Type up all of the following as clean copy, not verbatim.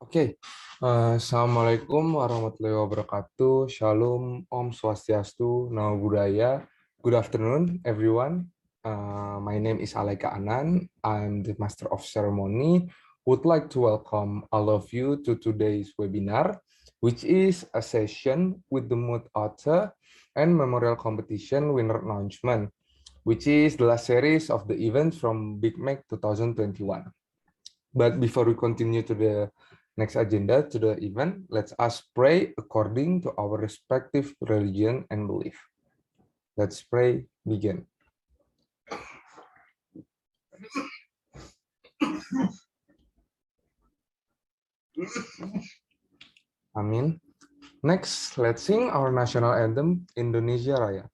Oke, Assalamualaikum warahmatullahi wabarakatuh. Shalom, Om Swastiastu, Namo Buddhaya. Good afternoon, everyone. My name is Alaika Anan. I'm the Master of Ceremony. Would like to welcome all of you to today's webinar, which is a session with the Mood Author and Memorial Competition winner announcement, which is the last series of the event from Big Mac 2021. But before we continue to the next agenda, to the event, let's us pray according to our respective religion and belief. Let's pray, begin. Amin. Next, let's sing our national anthem, Indonesia Raya.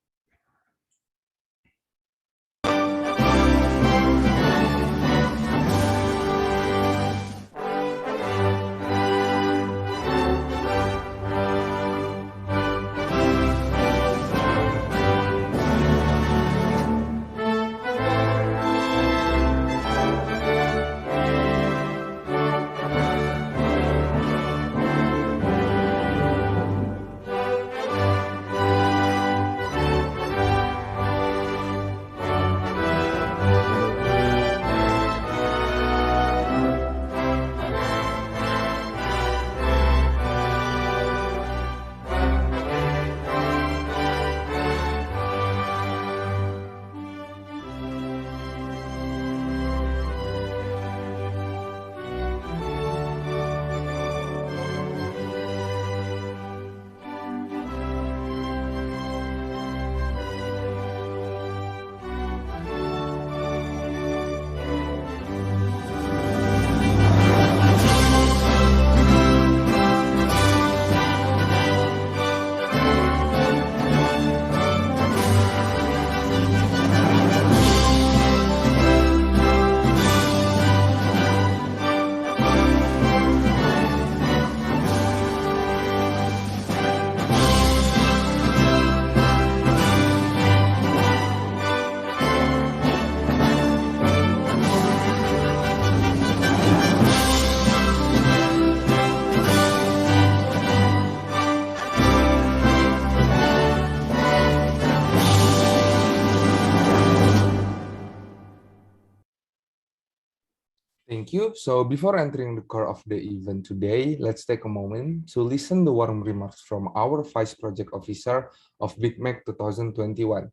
Thank you. So before entering the core of the event today, let's take a moment to listen the warm remarks from our Vice Project Officer of Big Mac 2021.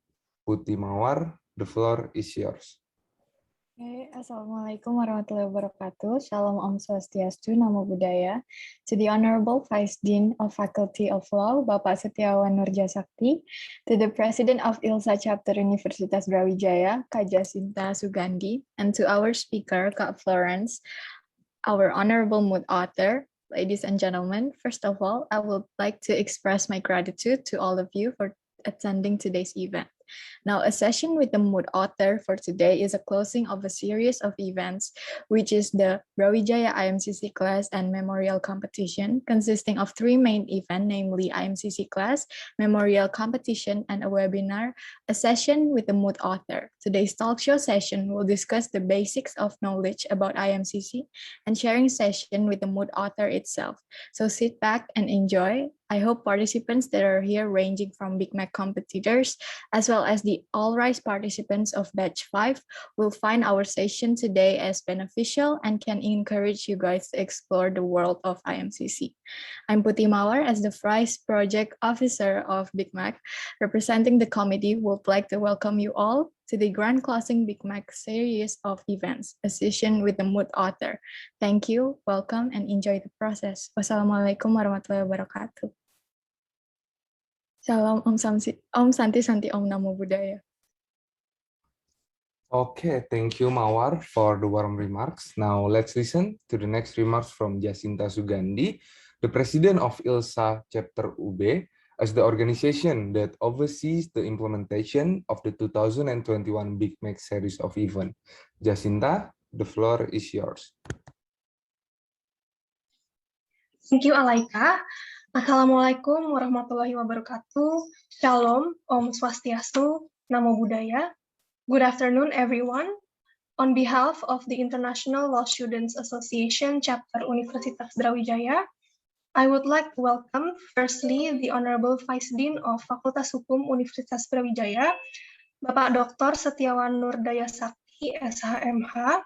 Putih Mawar, the floor is yours. Assalamualaikum warahmatullahi wabarakatuh. Shalom Om Swastiastu, Namo Buddhaya. To the Honorable Vice Dean of Faculty of Law, Bapak Setiawan Nurjasakti, to the President of ILSA Chapter Universitas Brawijaya, Kak Jacinta Sugandi, and to our speaker, Kak Florence, our Honorable Mood Author. Ladies and gentlemen, first of all, I would like to express my gratitude to all of you for attending today's event. Now, a session with the Mood Author for today is a closing of a series of events, which is the Brawijaya IMCC class and memorial competition, consisting of three main events, namely IMCC class, memorial competition, and a webinar, a session with the Mood Author. Today's talk show session will discuss the basics of knowledge about IMCC and sharing session with the Mood Author itself. So sit back and enjoy. I hope participants that are here ranging from Big Mac competitors as well as the all-rise participants of Batch 5 will find our session today as beneficial and can encourage you guys to explore the world of IMCC. I'm Putih Mawar as the Vice Project Officer of Big Mac. Representing the committee, would like to welcome you all to the Grand Closing Big Mac series of events, a session with the Mood Author. Thank you, welcome, and enjoy the process. Wassalamualaikum warahmatullahi wabarakatuh. Salam Om Santi Santi Om Namo Buddhaya. Okay, thank you Mawar for the warm remarks. Now let's listen to the next remarks from Jacinta Sugandi, the President of ILSA Chapter UB, as the organization that oversees the implementation of the 2021 Big Mac series of events. Jacinta, the floor is yours. Thank you, Alaika. Assalamualaikum warahmatullahi wabarakatuh. Shalom, Om Swastiastu, Namo Buddhaya. Good afternoon, everyone. On behalf of the International Law Students Association Chapter Universitas Brawijaya, I would like to welcome firstly the Honorable Vice Dean of Fakultas Hukum Universitas Brawijaya, Bapak Dr. Setiawan Nurdaya Sakti, SHMH.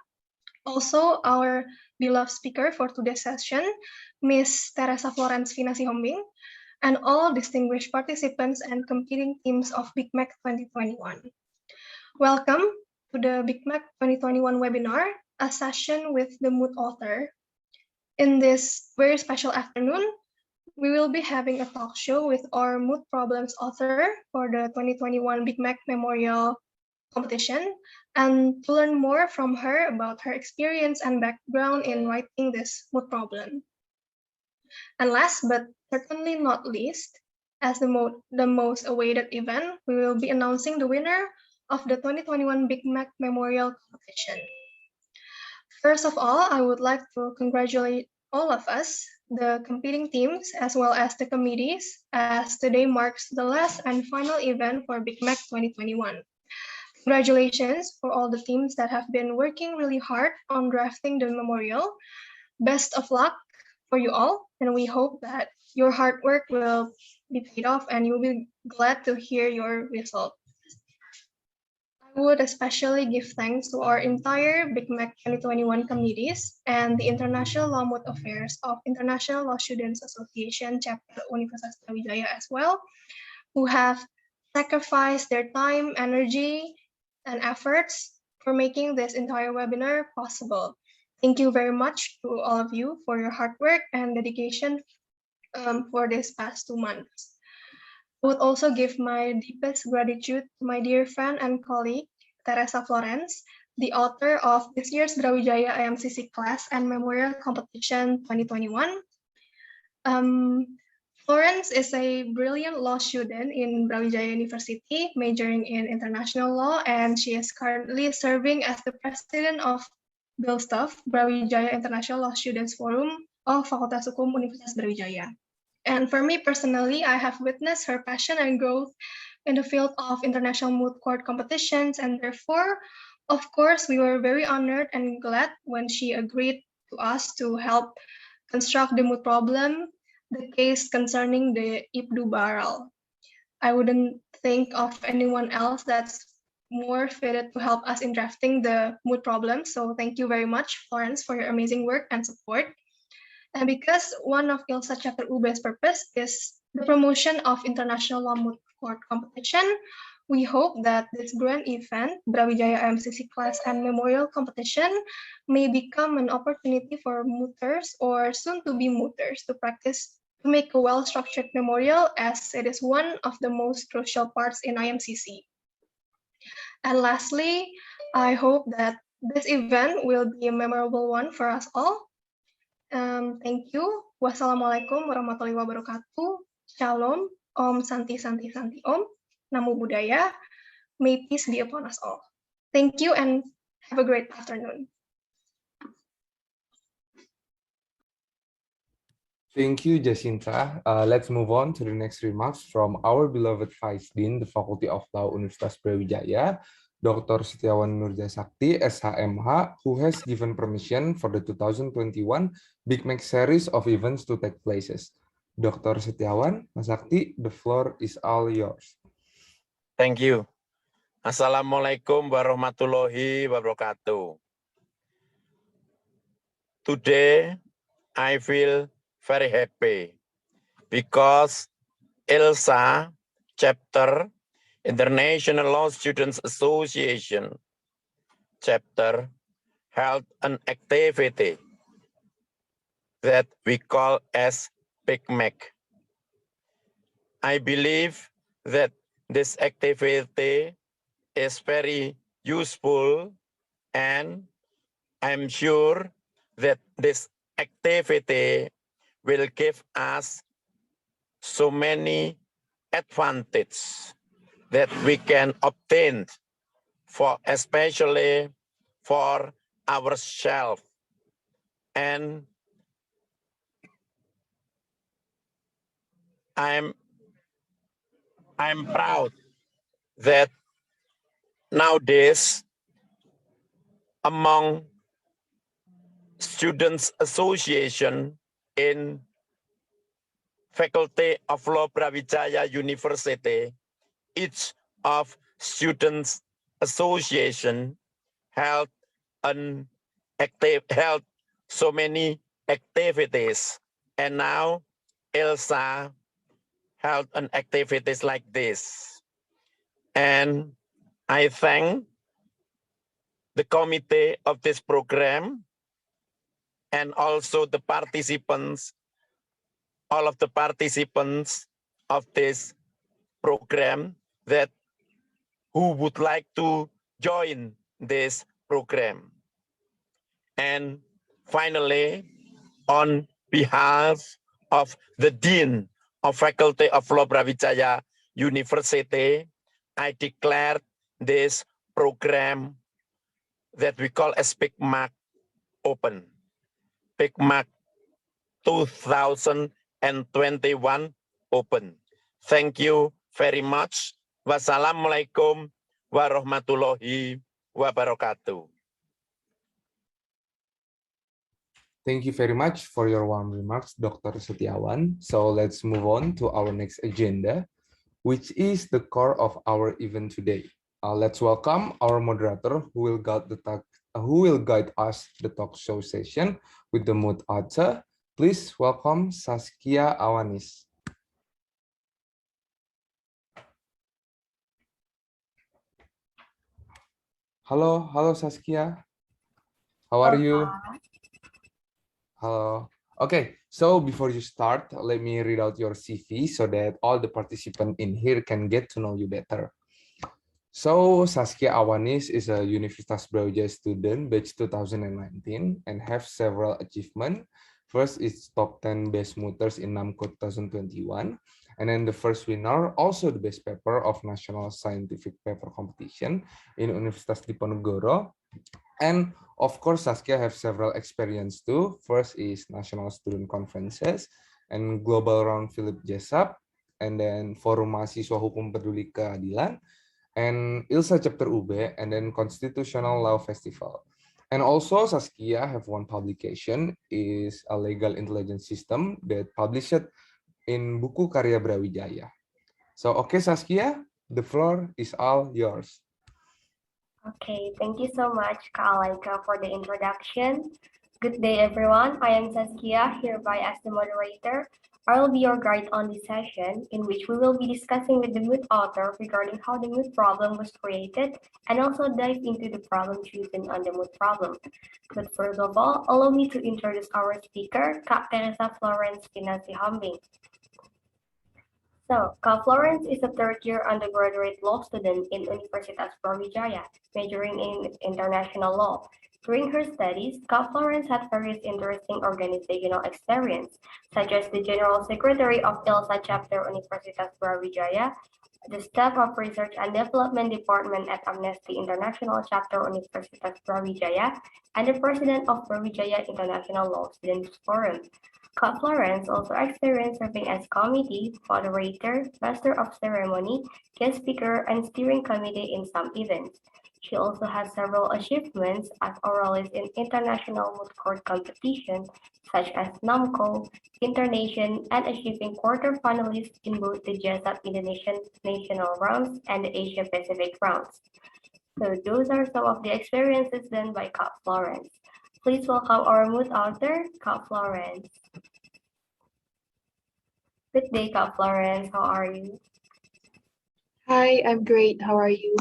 Also, our beloved speaker for today's session, Ms. Teresa Florence Vinasihombing, and all distinguished participants and competing teams of BICMAC 2021. Welcome to the BICMAC 2021 webinar, a session with the Mood author. In this very special afternoon, we will be having a talk show with our Mood Problems author for the 2021 BICMAC Memorial Competition, and to learn more from her about her experience and background in writing this mood problem. And last but certainly not least, as the most awaited event, we will be announcing the winner of the 2021 BICMAC Memorial Competition. First of all, I would like to congratulate all of us, the competing teams, as well as the committees, as today marks the last and final event for BICMAC 2021. Congratulations for all the teams that have been working really hard on drafting the memorial. Best of luck for you all, and we hope that your hard work will be paid off and you'll be glad to hear your result. I would especially give thanks to our entire BICMAC 2021 committees and the International Law Mood Affairs of International Law Students Association Chapter Universitas Brawijaya as well, who have sacrificed their time, energy, and efforts for making this entire webinar possible. Thank you very much to all of you for your hard work and dedication for this past 2 months. I would also give my deepest gratitude to my dear friend and colleague, Teresa Florence, the author of this year's Brawijaya IMCC Class and Memorial Competition 2021. Florence is a brilliant law student in Brawijaya University, majoring in international law, and she is currently serving as the president of BILSTAF, Brawijaya International Law Students Forum of Fakultas Hukum Universitas Brawijaya. And for me personally, I have witnessed her passion and growth in the field of international moot court competitions, and therefore, of course, we were very honored and glad when she agreed to us to help construct the moot problem, the case concerning the Ibnu Baral. I wouldn't think of anyone else that's more fitted to help us in drafting the moot problem. So thank you very much, Florence, for your amazing work and support. And because one of ILSA Chapter UB's purpose is the promotion of international law moot court competition, we hope that this grand event, Brawijaya IMCC Class and Memorial Competition, may become an opportunity for mooters or soon-to-be mooters to practice to make a well-structured memorial, as it is one of the most crucial parts in IMCC. And lastly, I hope that this event will be a memorable one for us all. Thank you. Wassalamualaikum warahmatullahi wabarakatuh. Shalom. Om Santi Santi Santi Om. Namo Buddhaya. May peace be upon us all. Thank you and have a great afternoon. Thank you, Jacinta. Let's move on to the next remarks from our beloved Vice Dean, the Faculty of Law Universitas Brawijaya, Dr. Setiawan Nurdaya Sakti, SHMH, who has given permission for the 2021 BICMAC series of events to take places. Dr. Setiawan, Mas Sakti, the floor is all yours. Thank you. Assalamualaikum warahmatullahi wabarakatuh. Today, I feel very happy because ILSA chapter, International Law Students Association chapter, held an activity that we call as BICMAC. I believe that this activity is very useful, and I'm sure that this activity will give us so many advantages that we can obtain for especially for ourselves. And I'm proud that nowadays among Students Association in Faculty of Law Brawijaya University. Each of Students Association held so many activities, and now ILSA held an activities like this. And I thank the committee of this program and also the participants, all of the participants of this program that who would like to join this program. And finally, on behalf of the Dean of Faculty of Law Brawijaya University, I declare this program that we call as PICMAC open. PICMAC 2021 open. Thank you very much. Wassalamualaikum warahmatullahi wabarakatuh. Thank you very much for your warm remarks, Dr. Setiawan. So let's move on to our next agenda, which is the core of our event today. Let's welcome our moderator who will guide us the talk show session with the mood author. Please welcome Saskia Awanis. Hello Saskia. How are you? Hello. Okay, so before you start, let me read out your CV so that all the participants in here can get to know you better. So Saskia Awanis is a Universitas Brawijaya student, batch 2019, and have several achievements. First is top 10 best mooters in NAMCO 2021, and then the first winner, also the best paper of National Scientific Paper Competition in Universitas Diponegoro. And of course, Saskia have several experience too. First is National Student Conferences and Global Round Philip Jessup, and then Forum Mahasiswa Hukum Peduli Keadilan, and ILSA Chapter UB, and then Constitutional Law Festival. And also Saskia have one publication, is a legal intelligence system that published in Buku Karya Brawijaya. So okay Saskia, the floor is all yours. Okay, thank you so much, Kak Alaika, for the introduction. Good day, everyone. I am Saskia, hereby as the moderator. I will be your guide on this session, in which we will be discussing with the moot author regarding how the moot problem was created, and also dive into the problem chosen on the moot problem. But first of all, allow me to introduce our speaker, Kak Teresa Florence Kinasi Hambing. So, Kak Florence is a third-year undergraduate law student in Universitas Brawijaya, majoring in international law. During her studies, Kak Florence had various interesting organizational experience, such as the General Secretary of ILSA Chapter Universitas Brawijaya, the Staff of Research and Development Department at Amnesty International Chapter Universitas Brawijaya, and the President of Brawijaya International Law Students Forum. Kak Florence also experienced serving as committee, moderator, master of ceremony, guest speaker, and steering committee in some events. She also has several achievements as oralist in international moot court competitions, such as NAMCO, Internation, and achieving quarterfinalists in both the Jessup Indonesian National Rounds and the Asia Pacific Rounds. So those are some of the experiences done by Kak Florence. Please welcome our moot author, Kak Florence. Good day, Kak Florence. How are you? Hi, I'm great. How are you?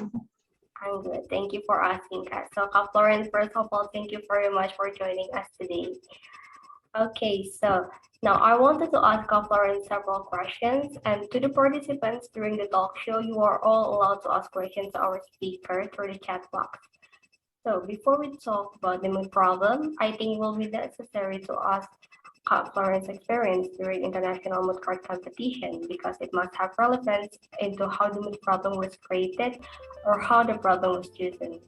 I'm good. Thank you for asking us. So, Kak Florence, first of all, thank you very much for joining us today. Okay, so now I wanted to ask Kak Florence several questions, and to the participants during the talk show, you are all allowed to ask questions to our speaker through the chat box. So before we talk about the moot problem, I think it will be necessary to ask Kak Florence's experience during international moot court competition, because it must have relevance into how the moot problem was created or how the problem was chosen.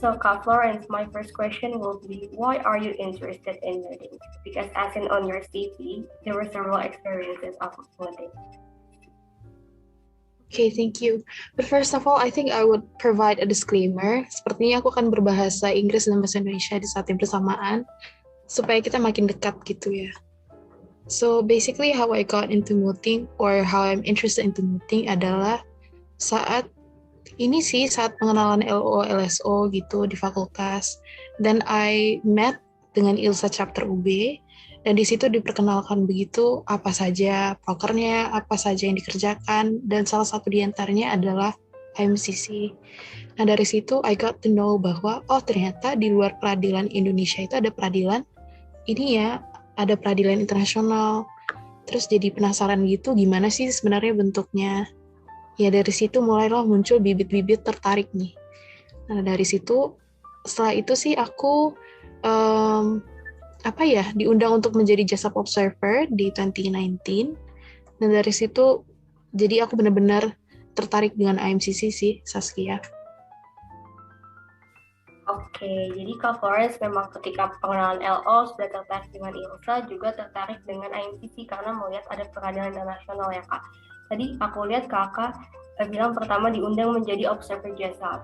So Kak Florence, my first question will be, why are you interested in mooting? Because as in on your CV, there were several experiences of mooting. Okay, thank you. But first of all, I think I would provide a disclaimer. Sepertinya aku akan berbahasa Inggris dan bahasa Indonesia di saat yang bersamaan, supaya kita makin dekat gitu ya. So basically how I got into muting or how I'm interested into muting adalah saat pengenalan LO LSO gitu di fakultas. Dan I met dengan Ilsa chapter UB dan di situ diperkenalkan begitu apa saja prokernya, apa saja yang dikerjakan, dan salah satu di antaranya adalah IMCC. Nah dari situ I got to know bahwa ternyata di luar peradilan Indonesia itu ada peradilan ini ya, ada peradilan internasional. Terus jadi penasaran gitu gimana sih sebenarnya bentuknya. Ya dari situ mulailah muncul bibit-bibit tertarik nih. Nah dari situ setelah itu sih aku diundang untuk menjadi JASAP Observer di 2019. Dan dari situ jadi aku benar-benar tertarik dengan IMCC sih, Saskia. Oke, jadi Kak Florence memang ketika pengenalan LO sudah tertarik dengan Ilsa, juga tertarik dengan IMCC karena melihat ada peradilan internasional ya Kak. Tadi aku lihat Kakak bilang pertama diundang menjadi Observer JASAP.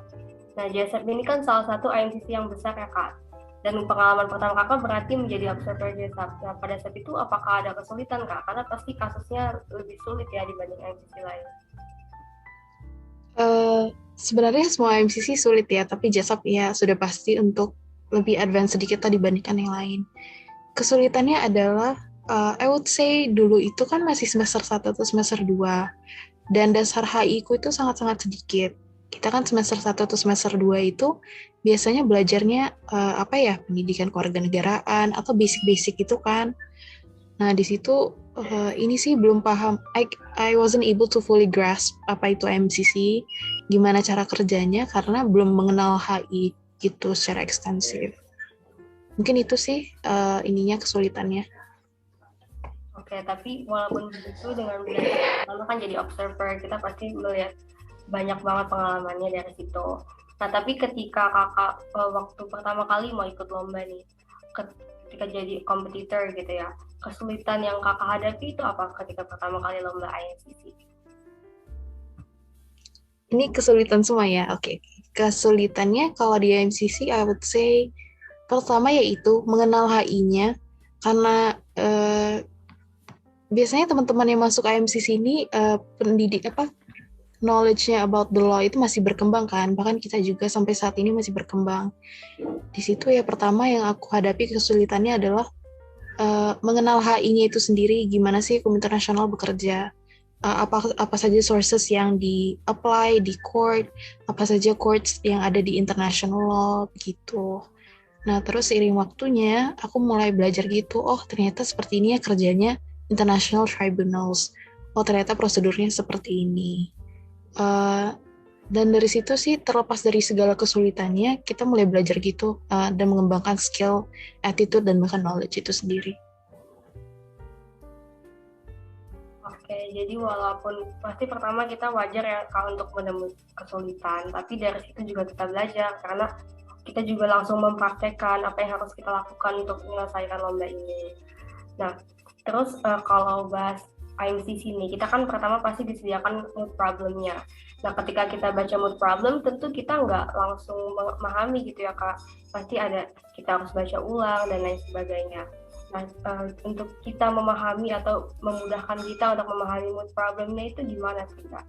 Nah, JASAP ini kan salah satu IMCC yang besar ya Kak. Dan pengalaman pertama Kakak berarti menjadi Observer JASAP. Nah, pada saat itu apakah ada kesulitan Kak? Karena pasti kasusnya lebih sulit ya dibanding IMCC lain. Sebenarnya semua MCC sulit ya, tapi JASAP ya sudah pasti untuk lebih advance sedikit dibandingkan yang lain. Kesulitannya adalah, I would say dulu itu kan masih semester 1 atau semester 2, dan dasar HI ku itu sangat-sangat sedikit. Kita kan semester 1 atau semester 2 itu biasanya belajarnya pendidikan kewarganegaraan atau basic-basic itu kan. Nah, di situ ini sih belum paham. I wasn't able to fully grasp apa itu MCC, gimana cara kerjanya karena belum mengenal HI gitu secara ekstensif. Mungkin itu sih kesulitannya. Oke, tapi walaupun begitu dengan belajar lalu kan jadi observer, kita pasti melihat banyak banget pengalamannya dari situ. Nah, tapi ketika Kakak waktu pertama kali mau ikut lomba nih, ketika jadi kompetitor gitu ya, kesulitan yang Kakak hadapi itu apa ketika pertama kali lomba IMCC? Ini kesulitan semua ya, oke. Kesulitannya kalau di IMCC, I would say pertama yaitu mengenal HI-nya, karena biasanya teman-teman yang masuk IMCC ini knowledge-nya about the law itu masih berkembang kan, bahkan kita juga sampai saat ini masih berkembang. Di situ ya pertama yang aku hadapi kesulitannya adalah mengenal HI-nya itu sendiri, gimana sih hukum internasional bekerja, apa saja sources yang di-apply di court, apa saja courts yang ada di international law, gitu. Nah, terus seiring waktunya, aku mulai belajar gitu, ternyata seperti ini ya kerjanya international tribunals. Ternyata prosedurnya seperti ini. Dan dari situ sih, terlepas dari segala kesulitannya, kita mulai belajar gitu dan mengembangkan skill, attitude, dan bahkan knowledge itu sendiri. Oke, jadi walaupun pasti pertama kita wajar ya kalau untuk menemui kesulitan, tapi dari situ juga kita belajar karena kita juga langsung mempraktekkan apa yang harus kita lakukan untuk menyelesaikan lomba ini. Nah, terus kalau bahas IMCC ini, kita kan pertama pasti disediakan mood problemnya. Nah, ketika kita baca mood problem, tentu kita nggak langsung memahami gitu ya, Kak. Pasti ada, kita harus baca ulang dan lain sebagainya. Nah, untuk kita memahami atau memudahkan kita untuk memahami mood problemnya itu gimana sih, Kak?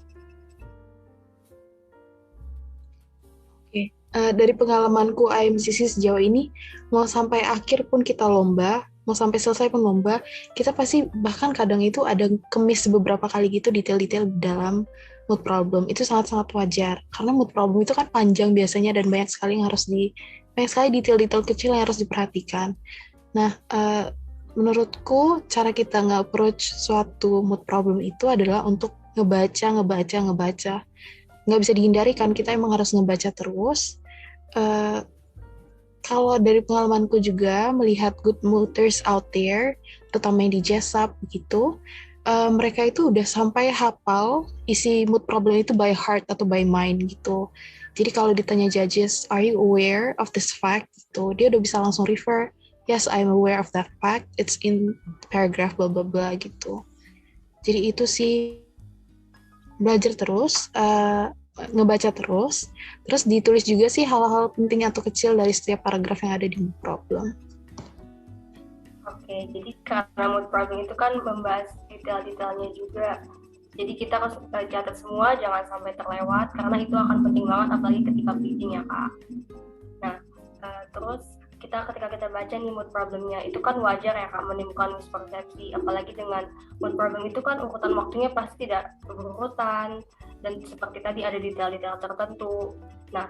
Oke, dari pengalamanku IMCC sejauh ini, mau sampai akhir pun kita lomba, mau sampai selesai pun lomba, kita pasti bahkan kadang itu ada kemis beberapa kali gitu detail-detail dalam mood problem. Itu sangat-sangat wajar, karena mood problem itu kan panjang biasanya dan banyak sekali detail-detail kecil yang harus diperhatikan. Nah, menurutku cara kita nge-approach suatu mood problem itu adalah untuk ngebaca. Nggak bisa dihindari kan, kita emang harus ngebaca terus. Kalau dari pengalamanku juga melihat good mooders out there, terutama yang di JASAP gitu, mereka itu udah sampai hafal isi mood problem itu by heart atau by mind gitu. Jadi kalau ditanya judges, are you aware of this fact? Gitu, dia udah bisa langsung refer, yes, I'm aware of that fact. It's in paragraph blah blah blah gitu. Jadi itu sih belajar terus, ngebaca terus ditulis juga sih hal-hal penting atau kecil dari setiap paragraf yang ada di problem. Oke, jadi karena mood problem itu kan membahas detail-detailnya juga. Jadi kita harus catat semua, jangan sampai terlewat, karena itu akan penting banget, apalagi ketika reading ya Kak. Nah, terus ketika kita baca nih mood problemnya, itu kan wajar ya Kak menimbulkan mispersepsi, apalagi dengan mood problem itu kan urutan waktunya pasti tidak berurutan, dan seperti tadi ada detail-detail tertentu. Nah,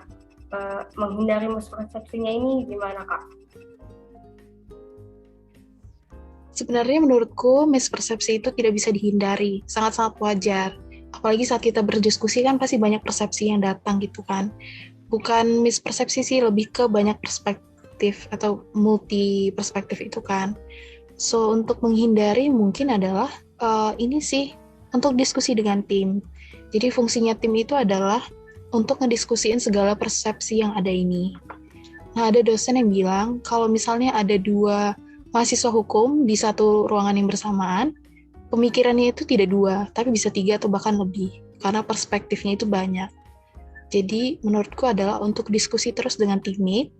menghindari mispersepsinya ini gimana Kak? Sebenarnya menurutku mispersepsi itu tidak bisa dihindari, sangat-sangat wajar. Apalagi saat kita berdiskusi kan pasti banyak persepsi yang datang gitu kan. Bukan mispersepsi sih, lebih ke banyak perspektif atau multi perspektif itu kan. So untuk menghindari mungkin adalah ini sih, untuk diskusi dengan tim. Jadi fungsinya tim itu adalah untuk ngediskusiin segala persepsi yang ada ini. Nah ada dosen yang bilang kalau misalnya ada 2 mahasiswa hukum di satu ruangan yang bersamaan, pemikirannya itu tidak 2, tapi bisa 3 atau bahkan lebih, karena perspektifnya itu banyak. Jadi menurutku adalah untuk diskusi terus dengan teammate,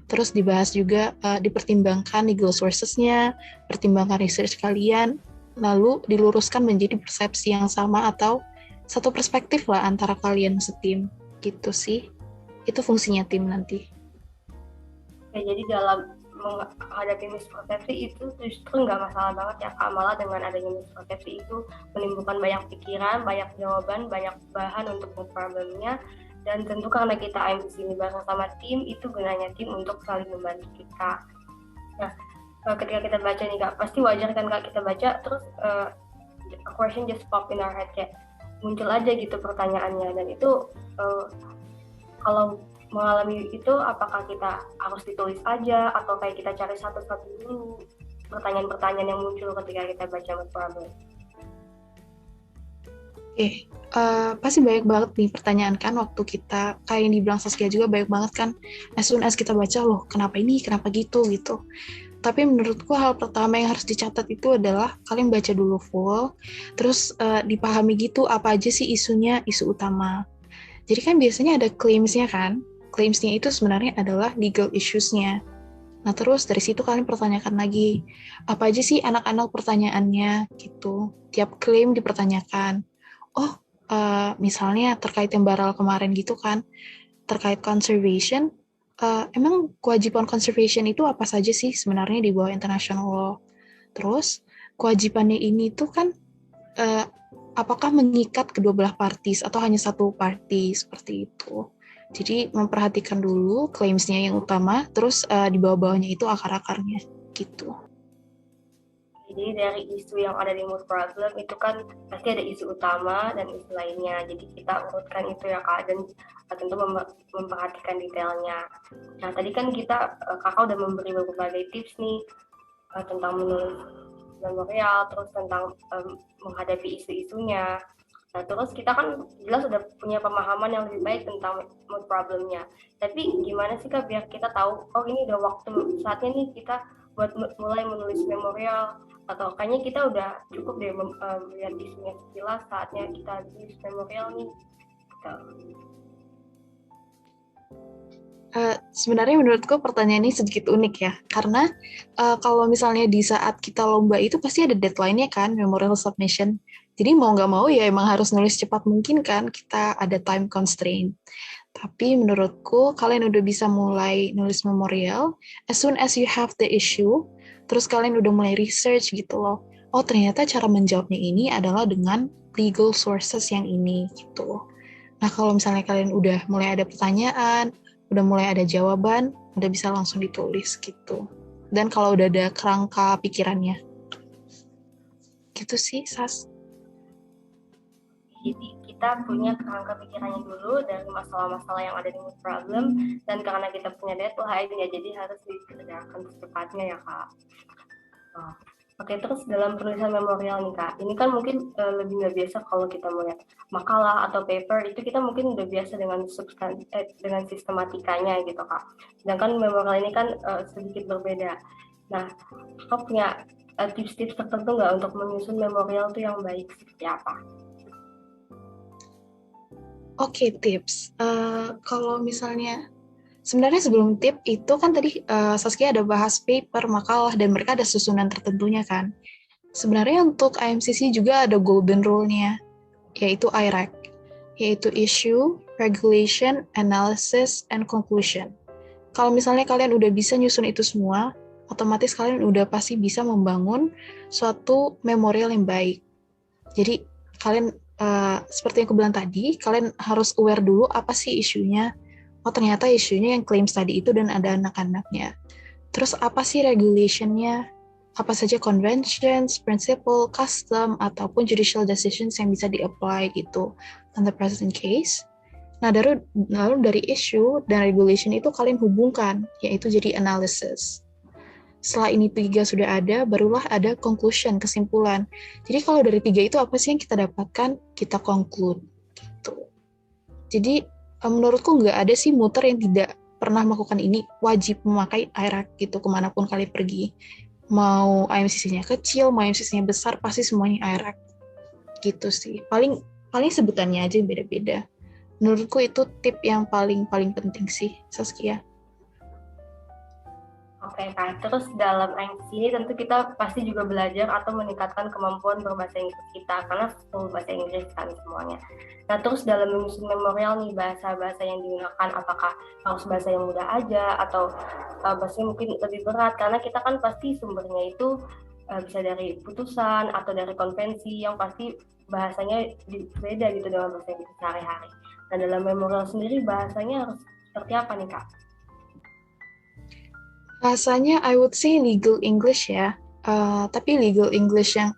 terus dibahas juga, dipertimbangkan legal sources-nya, pertimbangkan research kalian, lalu diluruskan menjadi persepsi yang sama atau satu perspektif lah antara kalian setim, gitu sih. Itu fungsinya tim nanti. Ya, jadi dalam menghadapi mispersepsi itu justru nggak masalah banget ya Kak, malah dengan adanya mispersepsi itu menimbulkan banyak pikiran, banyak jawaban, banyak bahan untuk problemnya, dan tentu karena kita aim di sini bareng sama tim, itu gunanya tim untuk saling membantu kita. Nah, ketika kita baca nih Kak, pasti wajar kan Kak kita baca terus a question just pop in our head, kayak muncul aja gitu pertanyaannya, dan itu kalau mengalami itu apakah kita harus ditulis aja atau kayak kita cari satu-satu dulu pertanyaan-pertanyaan yang muncul ketika kita baca mood problem? Oke, pasti banyak banget nih pertanyaan kan waktu kita, kayak yang dibilang Saskia juga banyak banget kan, as soon as kita baca loh kenapa ini, kenapa gitu. Tapi menurutku hal pertama yang harus dicatat itu adalah kalian baca dulu full, terus dipahami gitu apa aja sih isunya, isu utama. Jadi kan biasanya ada claims-nya kan, claims-nya itu sebenarnya adalah legal issues-nya. Nah terus dari situ kalian pertanyakan lagi, apa aja sih anak-anak pertanyaannya gitu, tiap claim dipertanyakan. Oh, misalnya terkait yang Baral kemarin gitu kan, terkait conservation, emang kewajiban conservation itu apa saja sih sebenarnya di bawah international law? Terus kewajibannya ini tuh kan apakah mengikat kedua belah parties atau hanya satu party, seperti itu. Jadi memperhatikan dulu claims-nya yang utama, terus di bawah-bawahnya itu akar-akarnya gitu. Jadi dari isu yang ada di mood problem itu kan pasti ada isu utama dan isu lainnya. Jadi kita urutkan itu ya Kak, dan tentu memperhatikan detailnya. Nah tadi kan kita Kakak udah memberi berbagai tips nih tentang menulis memorial, terus tentang menghadapi isu-isunya. Nah terus kita kan jelas udah punya pemahaman yang lebih baik tentang mood problemnya. Tapi gimana sih Kak biar kita tahu, oh ini udah waktu saatnya nih kita buat mulai menulis memorial, atau kayaknya kita udah cukup deh melihat isunya sekilas, saatnya kita tulis memorial nih. Sebenarnya menurutku pertanyaan ini sedikit unik ya, karena kalau misalnya di saat kita lomba itu pasti ada deadline-nya kan, memorial submission. Jadi mau nggak mau ya emang harus nulis cepat mungkin kan, kita ada time constraint. Tapi menurutku kalian udah bisa mulai nulis memorial as soon as you have the issue, terus kalian udah mulai research gitu loh. Oh ternyata cara menjawabnya ini adalah dengan legal sources yang ini gitu. Nah kalau misalnya kalian udah mulai ada pertanyaan, udah mulai ada jawaban, udah bisa langsung ditulis gitu. Dan kalau udah ada kerangka pikirannya. Gitu sih, Sas. Jadi kita punya kerangka pikirannya dulu dari masalah-masalah yang ada di mood problem, dan karena kita punya deadline ya jadi harus dikerjakan secepatnya ya Kak. Oke, terus dalam penulisan memorial nih Kak, ini kan mungkin lebih nggak biasa kalau kita melihat makalah atau paper, itu kita mungkin udah biasa dengan dengan sistematikanya gitu Kak. Sedangkan memorial ini kan sedikit berbeda. Nah, Kakak punya tips-tips tertentu nggak untuk menyusun memorial itu yang baik seperti apa? Oke, tips. Kalau misalnya sebenarnya sebelum tip itu kan tadi Saskia ada bahas paper, makalah, dan mereka ada susunan tertentunya kan. Sebenarnya untuk IMCC juga ada golden rule-nya, yaitu IRAC, yaitu Issue, Regulation, Analysis, and Conclusion. Kalau misalnya kalian udah bisa nyusun itu semua, otomatis kalian udah pasti bisa membangun suatu memorial yang baik. Jadi kalian seperti yang aku bilang tadi, kalian harus aware dulu apa sih isunya. Oh ternyata isunya yang claims tadi itu dan ada anak-anaknya. Terus apa sih regulationnya? Apa saja conventions, principle, custom, ataupun judicial decisions yang bisa di-apply gitu on the present case. Nah lalu dari issue dan regulation itu kalian hubungkan, yaitu jadi analysis. Setelah ini 3 sudah ada, barulah ada conclusion, kesimpulan. Jadi kalau dari 3 itu apa sih yang kita dapatkan? Kita conclude. Gitu. Jadi menurutku nggak ada sih muter yang tidak pernah melakukan ini, wajib memakai IRAC gitu kemanapun kalian pergi. Mau IMCC-nya kecil, mau IMCC-nya besar, pasti semuanya IRAC. Gitu sih. Paling sebutannya aja yang beda-beda. Menurutku itu tip yang paling penting sih, Saskia. Oke, Kak. Terus dalam IMCC ini tentu kita pasti juga belajar atau meningkatkan kemampuan berbahasa Inggris kita, karena full bahasa Inggris kan semuanya. Nah, terus dalam menyusun memorial nih, bahasa-bahasa yang digunakan, apakah harus bahasa yang mudah aja, atau bahasanya mungkin lebih berat, karena kita kan pasti sumbernya itu bisa dari putusan, atau dari konvensi, yang pasti bahasanya beda gitu dengan bahasa Inggris sehari-hari. Nah, dalam memorial sendiri bahasanya harus seperti apa nih, Kak? Bahasanya I would say legal English ya, tapi legal English yang,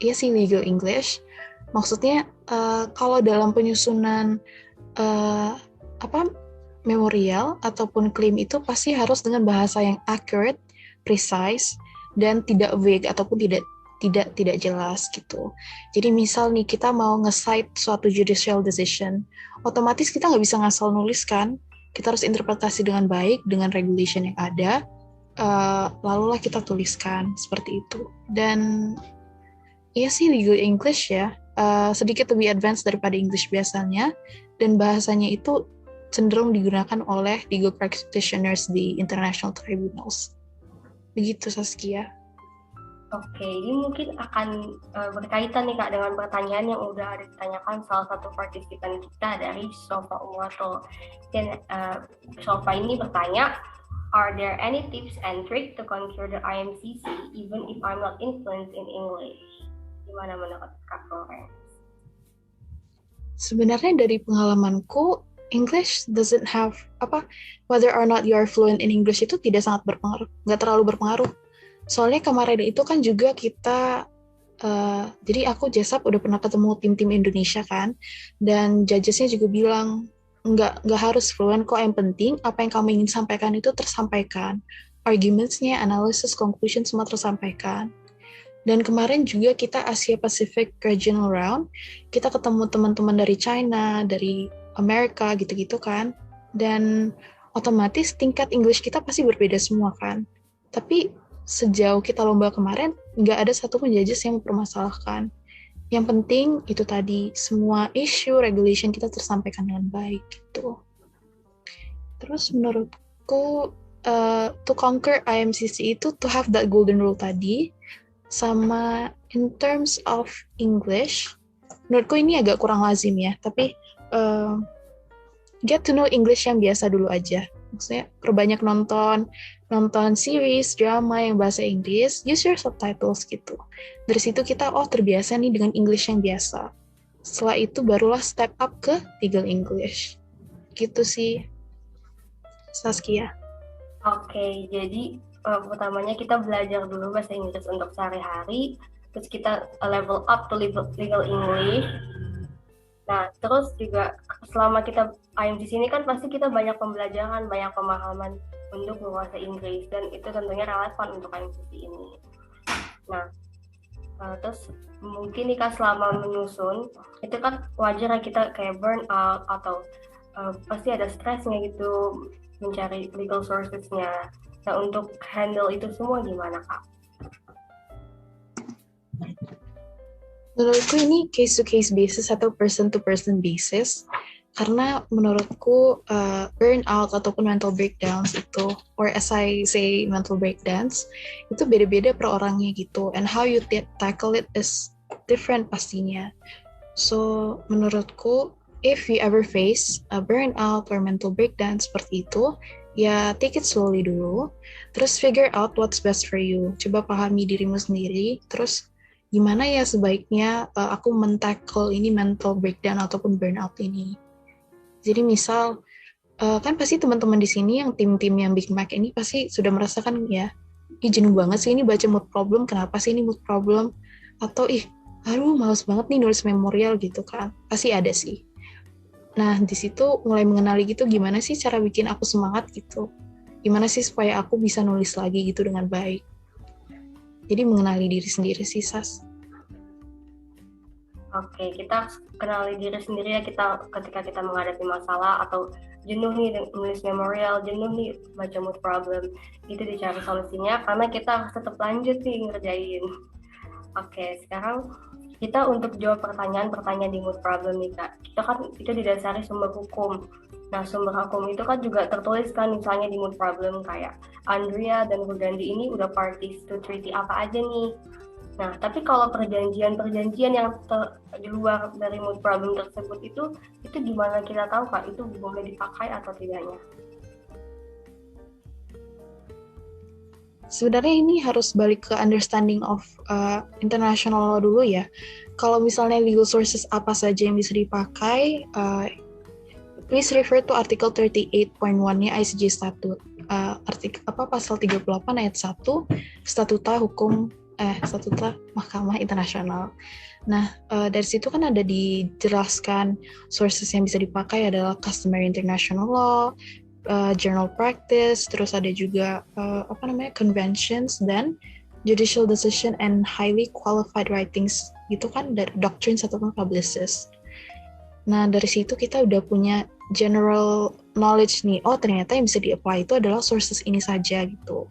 iya sih legal English, maksudnya kalau dalam penyusunan memorial ataupun claim itu pasti harus dengan bahasa yang accurate, precise, dan tidak vague ataupun tidak jelas gitu. Jadi misal nih kita mau nge-cite suatu judicial decision, otomatis kita nggak bisa ngasal nulis kan, kita harus interpretasi dengan baik dengan regulation yang ada. Lalulah kita tuliskan seperti itu. Dan iya sih legal English ya, sedikit lebih advance daripada English biasanya, dan bahasanya itu cenderung digunakan oleh legal practitioners di international tribunals. Begitu Saskia. Oke, ini mungkin akan berkaitan nih Kak dengan pertanyaan yang udah ada ditanyakan salah satu partisipan kita dari Sofa Uwato. Dan Sofa ini bertanya, are there any tips and tricks to conquer the IMCC even if I'm not influent in English? Gimana menurut Kak Florence? Sebenarnya dari pengalamanku, English doesn't have whether or not you are fluent in English itu tidak sangat berpengaruh, nggak terlalu berpengaruh. Soalnya kemarin itu kan juga kita, jadi aku JESAP udah pernah ketemu tim-tim Indonesia kan, dan judges-nya juga bilang, nggak harus fluent kok, yang penting apa yang kamu ingin sampaikan itu tersampaikan. Arguments-nya, analysis, conclusion semua tersampaikan. Dan kemarin juga kita Asia Pacific Regional Round, kita ketemu teman-teman dari China, dari Amerika gitu-gitu kan, dan otomatis tingkat English kita pasti berbeda semua kan. Tapi sejauh kita lomba kemarin, nggak ada satupun judges yang mempermasalahkan. Yang penting itu tadi, semua issue, regulation kita tersampaikan dengan baik gitu. Terus menurutku, to conquer IMCC itu to have that golden rule tadi, sama in terms of English, menurutku ini agak kurang lazim ya, tapi get to know English yang biasa dulu aja. Maksudnya perbanyak nonton series, drama yang bahasa Inggris, use your subtitles gitu. Dari situ kita, terbiasa nih dengan English yang biasa. Setelah itu barulah step up ke legal English. Gitu sih, Saskia. Oke, jadi pertamanya kita belajar dulu bahasa Inggris untuk sehari-hari, terus kita level up to legal English. Nah, terus juga selama kita IMCC ini kan pasti kita banyak pembelajaran, banyak pemahaman untuk bahasa Inggris, dan itu tentunya relevan untuk IMCC ini. Nah, terus mungkin nih Kak, selama menyusun, itu kan wajar kita kayak burn out atau pasti ada stresnya gitu, mencari legal sources-nya. Nah, untuk handle itu semua gimana Kak? Menurutku ini case-to-case basis atau person-to-person basis. Karena menurutku burnout ataupun mental breakdowns itu, or as I say mental breakdowns, itu beda-beda per orangnya gitu. And how you tackle it is different pastinya. So menurutku, if you ever face a burnout or mental breakdown seperti itu, ya take it slowly dulu. Terus figure out what's best for you. Coba pahami dirimu sendiri. Terus gimana ya sebaiknya aku men-tackle ini mental breakdown ataupun burnout ini. Jadi misal, kan pasti teman-teman di sini yang tim-tim yang Big Mac ini pasti sudah merasakan ya, jenuh banget sih ini baca mood problem, kenapa sih ini mood problem? Atau aduh males banget nih nulis memorial gitu kan. Pasti ada sih. Nah, di situ mulai mengenali gitu gimana sih cara bikin aku semangat gitu. Gimana sih supaya aku bisa nulis lagi gitu dengan baik. Jadi mengenali diri sendiri sih, Sas. Oke, kita kenali diri sendiri ya ketika kita menghadapi masalah atau jenuh nih nulis memorial, jenuh nih baca mood problem, itu dicari solusinya karena kita harus tetap lanjut nih ngerjain. Oke, sekarang kita untuk jawab pertanyaan di mood problem nih Kak. Kita kan itu didasari sumber hukum. Nah, sumber hukum itu kan juga tertulis kan misalnya di mood problem kayak Andrea dan Rugandi ini udah parties to treaty apa aja nih. Nah, tapi kalau perjanjian yang di luar dari mood problem tersebut itu gimana kita tahu Kak, itu boleh dipakai atau tidaknya? Sebenarnya ini harus balik ke understanding of international law dulu ya. Kalau misalnya legal sources apa saja yang bisa dipakai, please refer to Article 38.1-nya ICJ Statute. Pasal 38 ayat 1 Statuta Mahkamah Internasional. Nah, dari situ kan ada dijelaskan sources yang bisa dipakai adalah customary international law, journal practice, terus ada juga conventions dan judicial decision and highly qualified writings gitu kan dari doctrines ataupun publicists. Nah, dari situ kita udah punya general knowledge nih. Oh, ternyata yang bisa di-apply itu adalah sources ini saja gitu.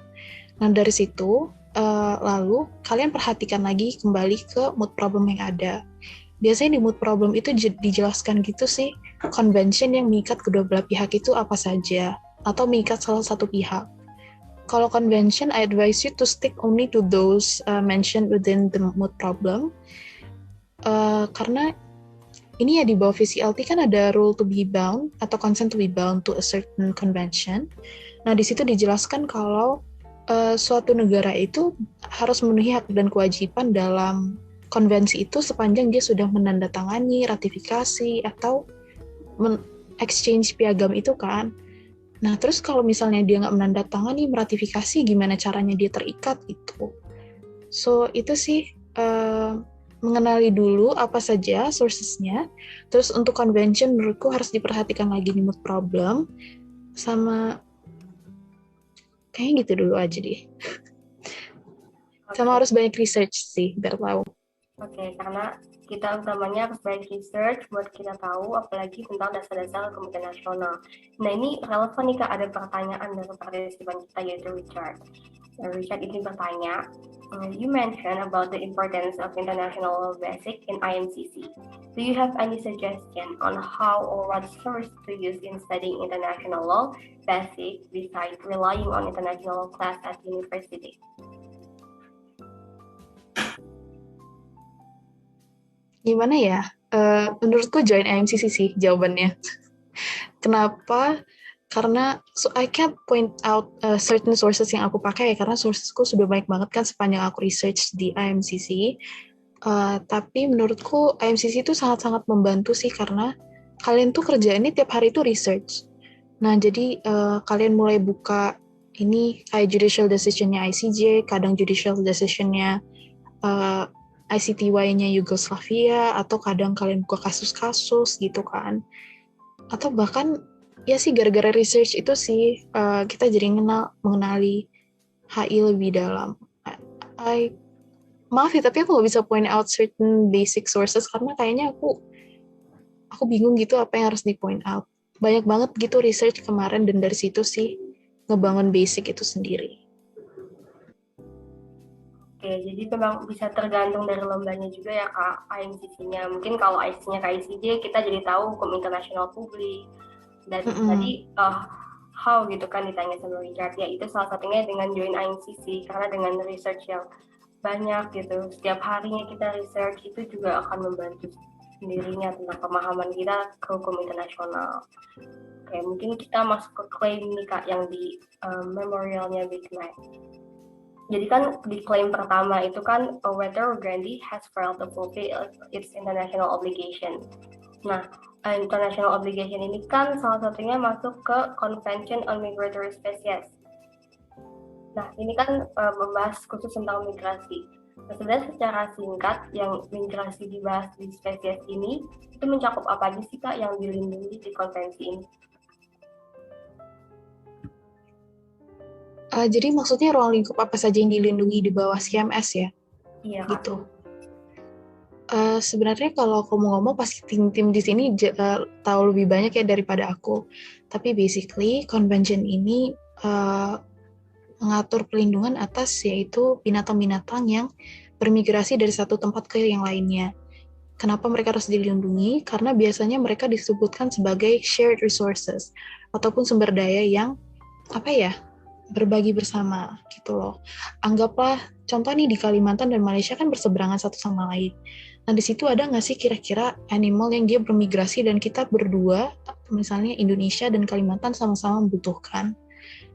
Nah, dari situ lalu kalian perhatikan lagi kembali ke mood problem yang ada. Biasanya di mood problem itu dijelaskan gitu sih, convention yang mengikat kedua belah pihak itu apa saja, atau mengikat salah satu pihak. Kalau convention, I advise you to stick only to those mentioned within the mood problem. Karena ini ya di bawah VCLT kan ada rule to be bound atau consent to be bound to a certain convention. Nah, di situ dijelaskan kalau suatu negara itu harus memenuhi hak dan kewajiban dalam konvensi itu sepanjang dia sudah menandatangani, ratifikasi, atau exchange piagam itu kan. Nah, terus kalau misalnya dia nggak menandatangani, meratifikasi, gimana caranya dia terikat gitu. So, itu sih mengenali dulu apa saja sources-nya. Terus untuk convention menurutku harus diperhatikan lagi di mood problem. Kayaknya gitu dulu aja deh. Sama harus banyak research sih, biar tahu. Oke, karena kita utamanya harus banyak research buat kita tahu, apalagi tentang dasar-dasar hukum internasional. Nah, ini relevan nih Kak, ada pertanyaan dari partisipan kita yaitu Richard. Richard ini bertanya, you mentioned about the importance of international law basic in IMCC. Do you have any suggestion on how or what source to use in studying international law basic besides relying on international class at university? Gimana ya? Menurutku join IMCC sih jawabannya. Kenapa? Karena I can't point out certain sources yang aku pakai ya, karena sourcesku sudah banyak banget kan sepanjang aku research di IMCC. Tapi menurutku IMCC itu sangat-sangat membantu sih, karena kalian tuh kerjaannya tiap hari itu research. Nah, jadi kalian mulai buka ini kayak judicial decision-nya ICJ, kadang judicial decision-nya ICTY-nya Yugoslavia, atau kadang kalian buka kasus-kasus gitu kan. Atau bahkan ya sih gara-gara research itu sih kita jadi mengenali HI lebih dalam. Maaf ya, tapi aku nggak bisa point out certain basic sources karena kayaknya aku bingung gitu apa yang harus di point out. Banyak banget gitu research kemarin dan dari situ sih ngebangun basic itu sendiri. Oke, jadi memang bisa tergantung dari lombanya juga ya Kak, IMCC-nya. Mungkin kalau IC-nya ke ICJ, kita jadi tahu hukum internasional publik. Dan tadi how gitu kan ditanya sama Richard, ya itu salah satunya dengan join IMCC, karena dengan research yang banyak gitu, setiap harinya kita research itu juga akan membantu sendirinya tentang pemahaman kita ke hukum internasional. Oke, mungkin kita masuk ke klaim nih Kak, yang di memorialnya Big Mac. Jadi kan di klaim pertama itu kan whether Gandhi has failed to fulfill its international obligation. Nah, international obligation ini kan salah satunya masuk ke Convention on Migratory Species. Nah, ini kan membahas khusus tentang migrasi. Nah, sebenarnya secara singkat yang migrasi dibahas di spesies ini itu mencakup apa aja sih Kak yang dilindungi di konvensi ini? Jadi maksudnya ruang lingkup apa saja yang dilindungi di bawah CMS ya? Iya, gitu. Sebenarnya kalau aku mau ngomong pasti tim-tim di sini tahu lebih banyak ya daripada aku. Tapi basically convention ini mengatur pelindungan atas yaitu binatang-binatang yang bermigrasi dari satu tempat ke yang lainnya. Kenapa mereka harus dilindungi? Karena biasanya mereka disebutkan sebagai shared resources ataupun sumber daya yang berbagi bersama gitu loh. Anggaplah contoh nih di Kalimantan dan Malaysia kan berseberangan satu sama lain. Nah di situ ada nggak sih kira-kira animal yang dia bermigrasi dan kita berdua, misalnya Indonesia dan Kalimantan sama-sama membutuhkan.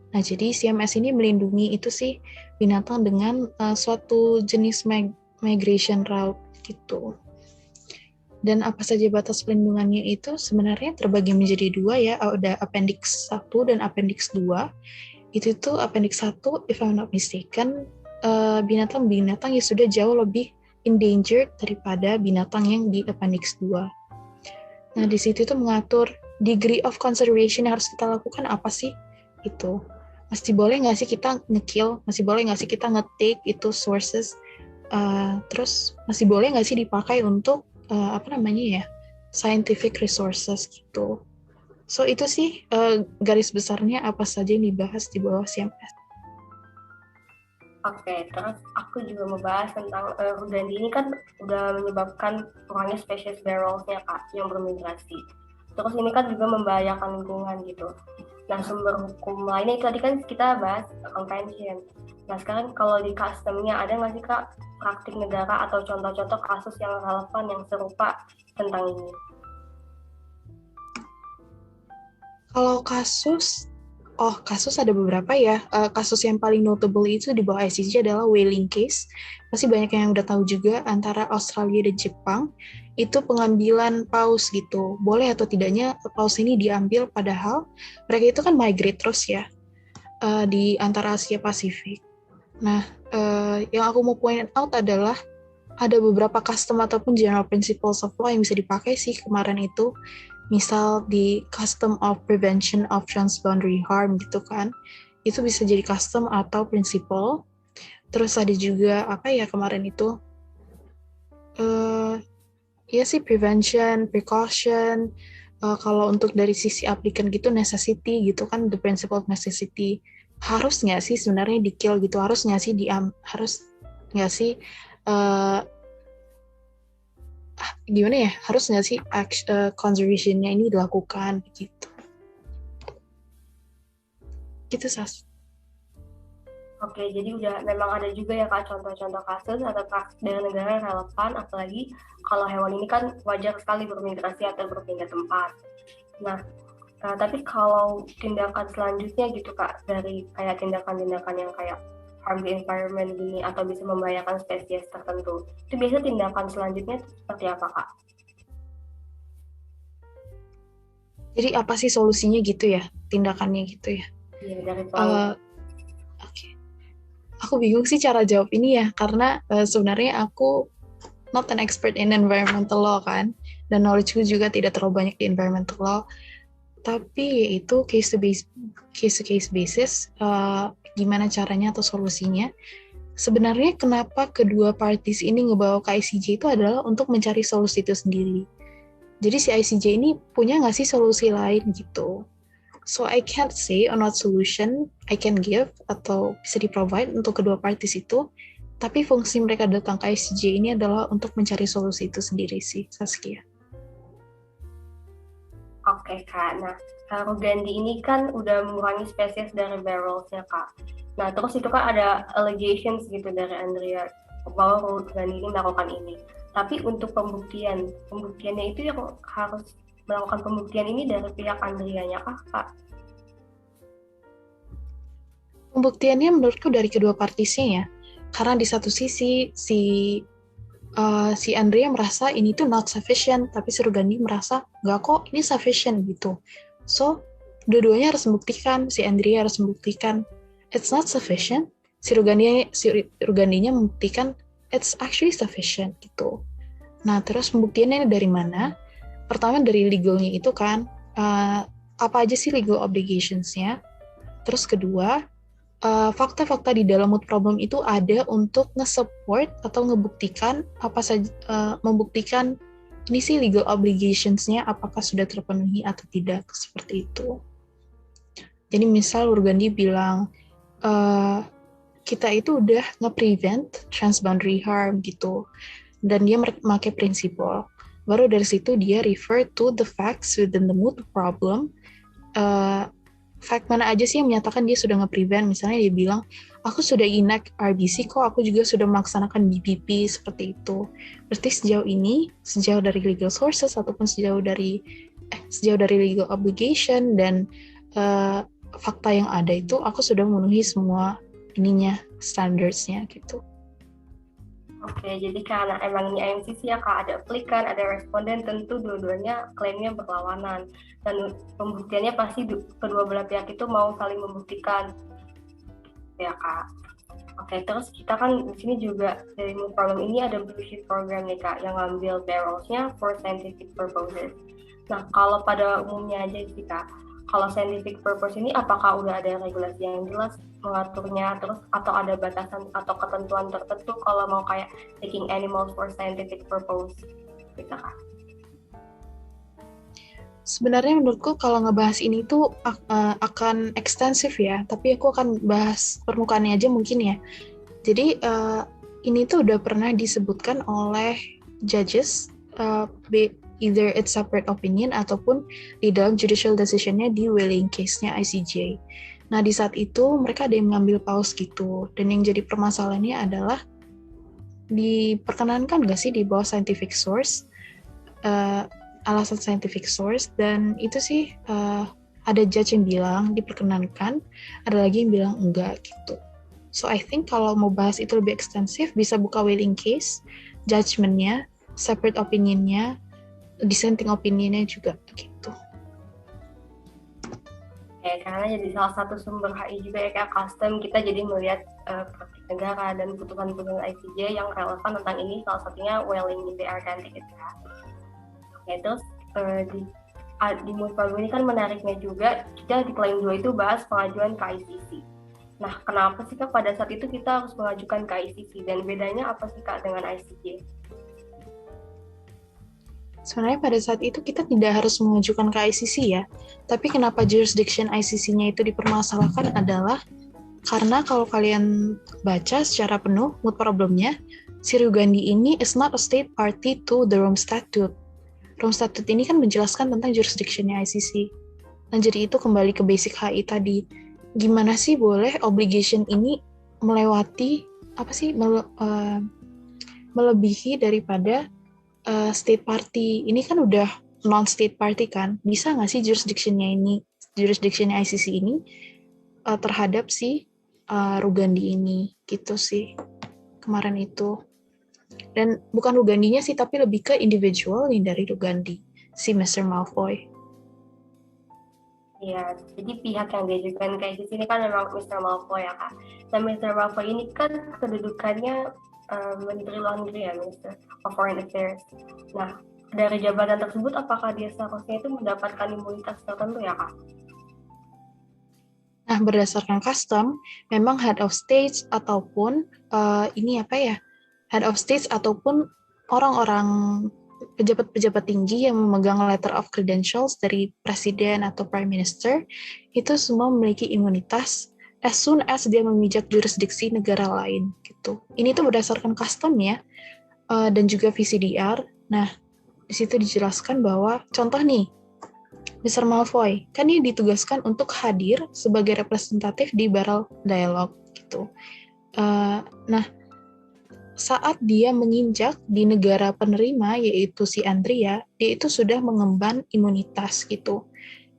Nah jadi CMS ini melindungi itu sih binatang dengan suatu jenis migration route gitu. Dan apa saja batas pelindungannya itu sebenarnya terbagi menjadi dua ya, ada Appendix 1 dan Appendix 2. Itu tuh Appendix 1, if I'm not mistaken, binatang-binatang yang sudah jauh lebih endangered daripada binatang yang di Appendix 2. Nah, di situ tuh mengatur degree of conservation yang harus kita lakukan apa sih? Itu. Masih boleh nggak sih kita nge-kill? Masih boleh nggak sih kita nge-take itu sources? Terus masih boleh nggak sih dipakai untuk scientific resources gitu. So itu sih garis besarnya apa saja yang dibahas di bawah CMS. Oke, terus aku juga membahas tentang Gandhi ini kan udah menyebabkan kurangnya spesies barrels-nya Kak yang bermigrasi. Terus ini kan juga membahayakan lingkungan gitu. Nah sumber hukum lainnya itu tadi kan kita bahas convention. Nah sekarang kalau di custom-nya ada nggak sih Kak praktik negara atau contoh-contoh kasus yang relevan yang serupa tentang ini? Kalau kasus ada beberapa ya. Kasus yang paling notable itu di bawah ICJ adalah whaling case. Pasti banyak yang udah tahu juga antara Australia dan Jepang. Itu pengambilan paus gitu. Boleh atau tidaknya paus ini diambil padahal mereka itu kan migrate terus ya di antara Asia Pasifik. Nah, yang aku mau point out adalah ada beberapa custom ataupun general principles of law yang bisa dipakai sih kemarin itu. Misal di custom of prevention of transboundary harm gitu kan, itu bisa jadi custom atau principle. Terus ada juga kemarin itu prevention, precaution. Kalau untuk dari sisi applicant gitu necessity gitu kan, the principle of necessity. Harus nggak sih sebenarnya di kill gitu, harus nggak sih harus nggak sih conservation-nya ini dilakukan gitu Sas. Oke, jadi udah memang ada juga ya Kak contoh-contoh kasus atau praktik dari negara yang relevan, apalagi kalau hewan ini kan wajar sekali bermigrasi atau berpindah tempat. Nah, tapi kalau tindakan selanjutnya gitu Kak, dari kayak tindakan-tindakan yang kayak harm the environment gini atau bisa membahayakan spesies tertentu, itu biasanya tindakan selanjutnya seperti apa Kak? Jadi apa sih solusinya gitu ya, tindakannya gitu ya? Iya, dari Aku bingung sih cara jawab ini ya, karena sebenarnya aku not an expert in environmental law kan, dan knowledge-ku juga tidak terlalu banyak di environmental law. Tapi itu case to case basis, gimana caranya atau solusinya. Sebenarnya kenapa kedua parties ini ngebawa ke ICJ itu adalah untuk mencari solusi itu sendiri. Jadi si ICJ ini punya nggak sih solusi lain gitu. So I can't say on what solution I can give atau bisa di-provide untuk kedua parties itu. Tapi fungsi mereka datang ke ICJ ini adalah untuk mencari solusi itu sendiri sih, Saskia. Oke, Kak. Nah, Rugandi ini kan udah mengurangi spesies dari barrels-nya, Kak. Nah, terus itu kan ada allegations gitu dari Andrea bahwa Rugandi ini melakukan ini. Tapi untuk pembuktiannya itu yang harus melakukan pembuktian ini dari pihak Andrea-nya, Kak? Pembuktiannya menurutku dari kedua partisnya ya. Karena di satu sisi si Andrea merasa ini tuh not sufficient, tapi si Rugandi merasa nggak kok ini sufficient gitu. So, dua-duanya harus membuktikan, si Andrea harus membuktikan it's not sufficient, si Rugandinya membuktikan it's actually sufficient gitu. Nah, terus pembuktiannya dari mana? Pertama dari legalnya itu kan, apa aja sih legal obligationsnya? Terus kedua, fakta-fakta di dalam mood problem itu ada untuk nge-support atau ngebuktikan apa saja, membuktikan ini sih legal obligationsnya apakah sudah terpenuhi atau tidak, seperti itu. Jadi misal Rugandi bilang kita itu udah nge-prevent transboundary harm gitu, dan dia memakai prinsipal. Baru dari situ dia refer to the facts within the mood problem. Fact mana aja sih yang menyatakan dia sudah nge-prevent, misalnya dia bilang, aku sudah enact RBC kok, aku juga sudah melaksanakan BPP, seperti itu. Berarti sejauh ini, sejauh dari legal sources, ataupun sejauh dari legal obligation, dan fakta yang ada itu, aku sudah memenuhi semua standards-nya gitu. Oke, jadi karena emang ini IMCC ya Kak, ada aplikan, ada responden, tentu dua-duanya klaimnya berlawanan. Dan pembuktiannya pasti kedua belah pihak itu mau saling membuktikan. Ya Kak. Oke, terus kita kan di sini juga dari mood problem ini ada blue sheet program nih Kak, yang ngambil barrels-nya for scientific purposes. Nah, kalau pada umumnya aja sih Kak, kalau scientific purpose ini apakah udah ada regulasi yang jelas mengaturnya, terus atau ada batasan atau ketentuan tertentu kalau mau kayak taking animals for scientific purpose gitu Kak? Sebenarnya menurutku kalau ngebahas ini tuh akan ekstensif ya, tapi aku akan bahas permukaannya aja mungkin ya. Jadi ini tuh udah pernah disebutkan oleh judges, either it's separate opinion ataupun di dalam judicial decision-nya di Wheeling case-nya ICJ. Nah, di saat itu mereka ada yang mengambil pause gitu, dan yang jadi permasalahannya adalah diperkenankan nggak sih di bawah scientific source, alasan scientific source, dan itu sih ada judge yang bilang diperkenankan, ada lagi yang bilang enggak gitu. So I think kalau mau bahas itu lebih ekstensif, bisa buka Wheeling case, judgment-nya, separate opinion-nya, dissenting opinion-nya juga gitu. Karena jadi salah satu sumber HI juga ya kayak custom, kita jadi melihat praktik negara dan putusan-putusan ICJ yang relevan tentang ini, salah satunya Wheeling IPR kan gitu ya. Oke, terus di mood problem ini kan menariknya juga, kita di klaim 2 itu bahas pengajuan ke ICC. Nah, kenapa sih Kak pada saat itu kita harus mengajukan ke ICC, dan bedanya apa sih Kak dengan ICJ? Sebenarnya pada saat itu kita tidak harus mengajukan ke ICC ya, tapi kenapa jurisdiction ICC-nya itu dipermasalahkan adalah karena kalau kalian baca secara penuh mood problemnya, si Rugandi ini is not a state party to the Rome Statute. Rome Statute ini kan menjelaskan tentang jurisdiction-nya ICC. Nah, jadi itu kembali ke basic HI tadi. Gimana sih boleh obligation ini melewati, melebihi daripada state party. Ini kan udah non-state party kan. Bisa nggak sih jurisdiction-nya ICC ini terhadap si Rugandi ini, gitu sih kemarin itu. Dan bukan Rugandinya sih, tapi lebih ke individual nih dari Rugandi, si Mr. Malfoy. Iya, jadi pihak yang diajukan ke ICC ini kan memang Mr. Malfoy ya Kak. Nah, Mr. Malfoy ini kan kedudukannya Menteri Luar Negeri ya, Minister of Foreign Affairs. Nah, dari jabatan tersebut apakah dia seharusnya itu mendapatkan imunitas tertentu ya Kak? Nah, berdasarkan custom, memang head of states ataupun head of states ataupun orang-orang pejabat-pejabat tinggi yang memegang letter of credentials dari presiden atau prime minister, itu semua memiliki imunitas as soon as dia memijak jurisdiksi negara lain gitu. Ini tuh berdasarkan custom ya, dan juga VCDR. Nah, di situ dijelaskan bahwa contoh nih, Mr. Malfoy kan dia ditugaskan untuk hadir sebagai representatif di Barrel Dialogue gitu. Nah, saat dia menginjak di negara penerima yaitu si Andrea, dia itu sudah mengemban imunitas gitu.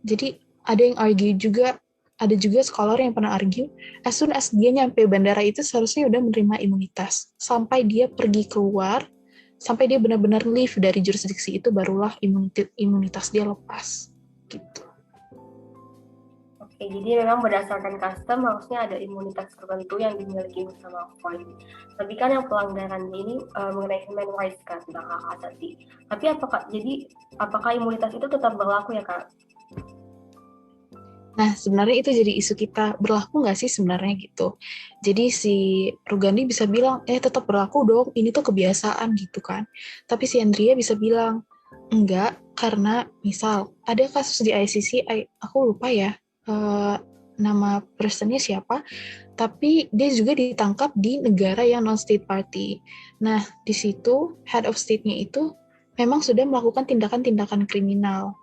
Jadi ada yang argue juga, ada juga scholar yang pernah argue, as soon as dia nyampe bandara itu seharusnya udah menerima imunitas. Sampai dia pergi keluar, sampai dia benar-benar leave dari jurisdiksi itu, barulah imunitas dia lepas. Gitu. Oke, jadi memang berdasarkan custom harusnya ada imunitas tertentu yang dimiliki Mr. Malfoy. Tapi kan yang pelanggaran ini mengenai human rights kan, tentang hak asasi. Tapi apakah imunitas itu tetap berlaku ya, Kak? Nah, sebenarnya itu jadi isu kita, berlaku nggak sih sebenarnya gitu. Jadi si Rugandi bisa bilang, tetap berlaku dong, ini tuh kebiasaan gitu kan. Tapi si Andrea bisa bilang, enggak, karena misal ada kasus di ICC, aku lupa ya, nama personnya siapa, tapi dia juga ditangkap di negara yang non-state party. Nah, di situ head of state-nya itu memang sudah melakukan tindakan-tindakan kriminal.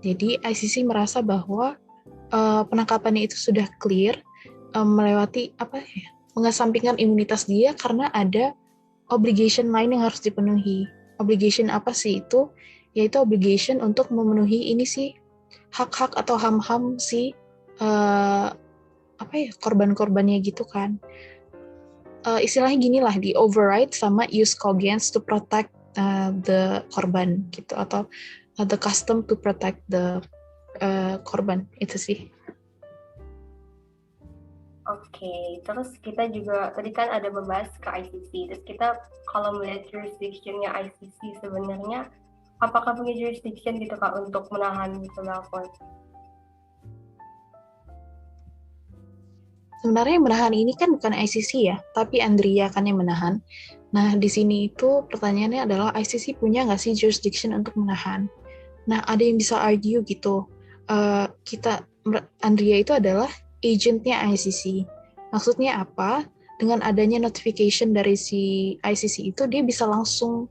Jadi ICC merasa bahwa penangkapannya itu sudah clear, melewati mengesampingkan imunitas dia karena ada obligation lain yang harus dipenuhi. Obligation apa sih itu? Yaitu obligation untuk memenuhi ini sih hak-hak atau ham-ham si korban-korbannya gitu kan. Istilahnya gini lah, di override sama use cogence to protect the korban gitu, atau the custom to protect the korban, itu sih. Oke, terus kita juga tadi kan ada membahas ke ICC. Terus kita kalau melihat jurisdiction-nya ICC sebenarnya apakah punya jurisdiction gitu Kak untuk menahan Mr. Malfoy? Sebenarnya yang menahan ini kan bukan ICC ya, tapi Andrea kan yang menahan. Nah, di sini itu pertanyaannya adalah ICC punya nggak sih jurisdiction untuk menahan? Nah, ada yang bisa argue gitu. Andrea itu adalah agentnya ICC. Maksudnya apa? Dengan adanya notification dari si ICC itu, dia bisa langsung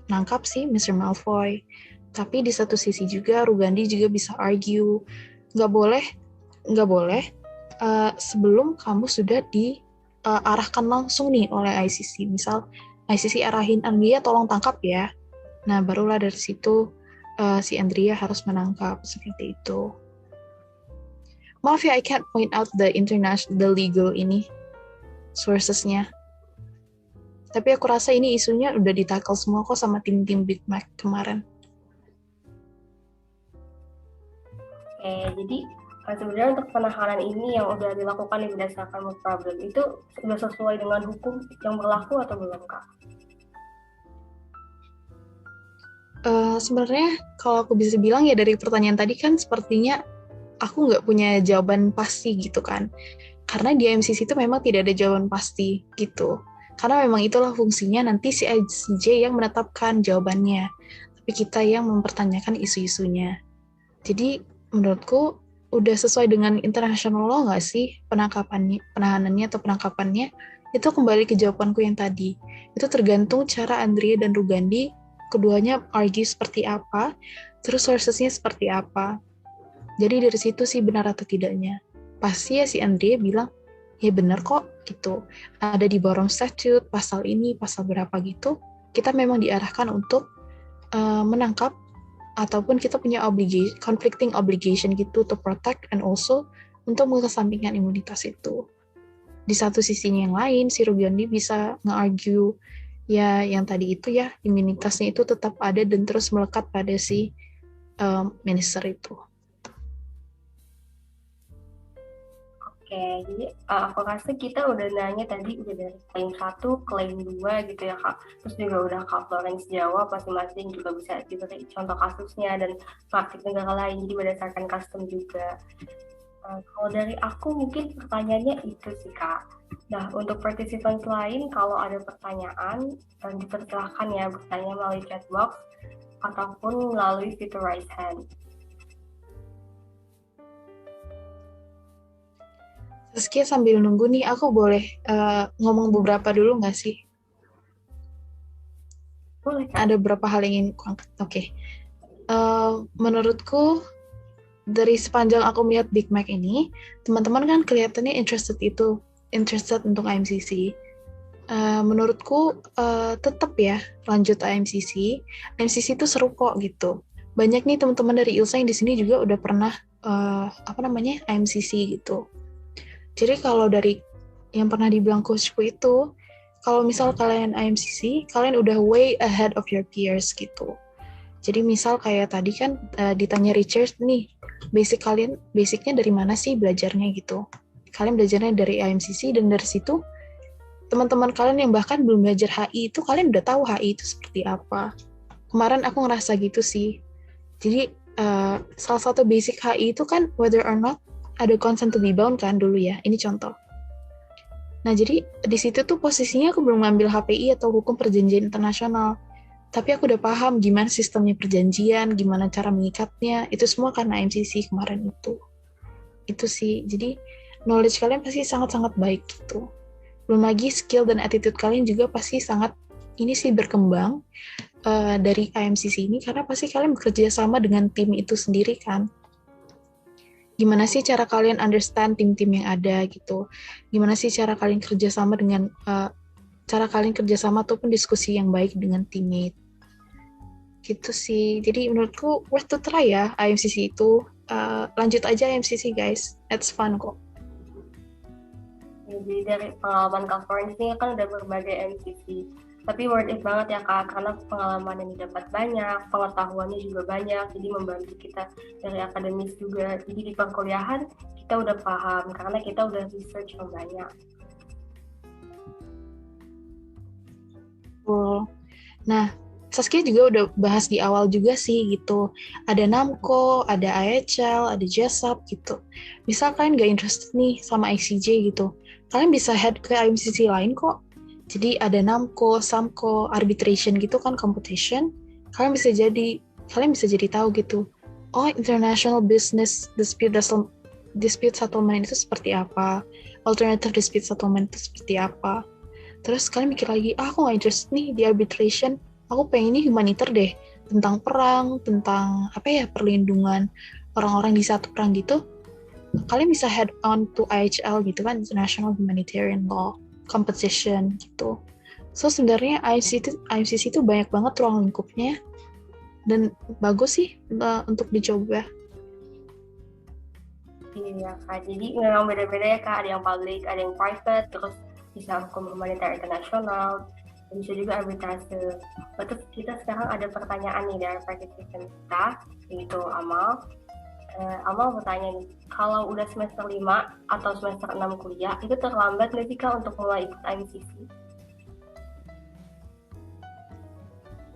nangkap si Mr. Malfoy. Tapi di satu sisi juga, Rugandi juga bisa argue, nggak boleh, sebelum kamu sudah diarahkan langsung nih oleh ICC. Misal ICC arahin Andrea tolong tangkap ya. Nah, barulah dari situ si Andrea harus menangkap, seperti itu. Maaf ya, I can't point out the legal ini sources-nya. Tapi aku rasa ini isunya udah ditackle semua kok sama tim-tim Big Mac kemarin. Oke, jadi sebenarnya untuk penahanan ini yang udah dilakukan berdasarkan mood problem itu sudah sesuai dengan hukum yang berlaku atau belum, Kak? Sebenarnya kalau aku bisa bilang ya dari pertanyaan tadi kan sepertinya aku nggak punya jawaban pasti gitu kan. Karena di MCC itu memang tidak ada jawaban pasti gitu. Karena memang itulah fungsinya nanti si ICJ yang menetapkan jawabannya. Tapi kita yang mempertanyakan isu-isunya. Jadi menurutku udah sesuai dengan international law nggak sih penahanannya atau penangkapannya? Itu kembali ke jawabanku yang tadi. Itu tergantung cara Andrea dan Rugandi keduanya argue seperti apa, terus sources-nya seperti apa. Jadi dari situ sih benar atau tidaknya. Pasti ya si Andrea bilang, ya benar kok gitu. Ada di Borough Statute, pasal ini, pasal berapa gitu. Kita memang diarahkan untuk menangkap, ataupun kita punya conflicting obligation gitu to protect and also untuk mengesampingkan imunitas itu. Di satu sisinya yang lain, si Rugandi bisa nge-argue ya yang tadi itu ya, imunitasnya itu tetap ada dan terus melekat pada si minister itu. Oke, jadi aku rasa kita udah nanya tadi udah dari klaim 1, klaim 2 gitu ya Kak. Terus juga udah Kak Florence jawab, masing-masing juga bisa diberi contoh kasusnya dan praktik negara lain, jadi berdasarkan custom juga. Kalau dari aku mungkin pertanyaannya itu sih Kak. Nah, untuk participant lain, kalau ada pertanyaan, dipersilahkan ya bertanya melalui chat box ataupun melalui fitur raise hand. Saskia sambil nunggu nih, aku boleh ngomong beberapa dulu nggak sih? Boleh, Kak. Ada beberapa hal yang ingin aku angkat. Oke. Menurutku, dari sepanjang aku melihat Big Mac ini, teman-teman kan kelihatannya interested untuk IMCC. Menurutku tetap ya lanjut IMCC. IMCC itu seru kok gitu. Banyak nih teman-teman dari ILSA yang di sini juga udah pernah IMCC gitu. Jadi kalau dari yang pernah dibilang coachku itu, kalau misal kalian IMCC, kalian udah way ahead of your peers gitu. Jadi misal kayak tadi kan ditanya Richard nih, basicnya dari mana sih belajarnya gitu. Kalian belajarnya dari IMCC dan dari situ teman-teman kalian yang bahkan belum belajar HI itu kalian udah tahu HI itu seperti apa. Kemarin aku ngerasa gitu sih. Jadi salah satu basic HI itu kan whether or not ada consent to be bound kan dulu ya. Ini contoh. Nah jadi di situ tuh posisinya aku belum ngambil HPI atau hukum perjanjian internasional. Tapi aku udah paham gimana sistemnya perjanjian, gimana cara mengikatnya. Itu semua karena IMCC kemarin itu. Itu sih. Jadi knowledge kalian pasti sangat-sangat baik gitu. Belum lagi skill dan attitude kalian juga pasti sangat ini sih berkembang dari IMCC ini karena pasti kalian bekerja sama dengan tim itu sendiri kan. Gimana sih cara kalian understand tim-tim yang ada gitu? Gimana sih cara kalian kerja sama ataupun diskusi yang baik dengan teammate? Gitu sih. Jadi menurutku worth to try ya IMCC itu. Lanjut aja IMCC guys. It's fun kok. Jadi dari pengalaman Kak Florence ini kan udah berbagai MCC, tapi worth it banget ya Kak, karena pengalaman yang didapat banyak, pengetahuannya juga banyak, jadi membantu kita dari akademis juga. Jadi di perkuliahan kita udah paham, karena kita udah research yang banyak. Nah, Saskia juga udah bahas di awal juga sih gitu. Ada NAMCO, ada IHL, ada JESAP gitu. Misal kalian gak interested nih sama ICJ gitu, kalian bisa head ke IMCC lain kok. Jadi ada NAMCO, SAMCO, arbitration gitu kan, competition. Kalian bisa jadi tahu gitu. Oh, international business dispute settlement itu seperti apa? Alternative dispute settlement itu seperti apa? Terus kalian mikir lagi, aku gak interested nih di arbitration. Aku pengennya humaniter deh, tentang perang, tentang perlindungan orang-orang di satu perang gitu. Kalian bisa head on to IHL gitu kan, International Humanitarian Law Competition gitu. So sebenarnya IMCC itu banyak banget ruang lingkupnya dan bagus sih untuk dicoba. Iya Kak, jadi memang beda-beda ya Kak, ada yang public, ada yang private, terus bisa hukum humaniter internasional, bisa juga arbitrase. Terus kita sekarang ada pertanyaan nih dari participant kita, yaitu Amal. Amal bertanya nih, kalau udah semester 5 atau semester 6 kuliah, itu terlambat nggak sih Kak untuk mulai ikut IMCC?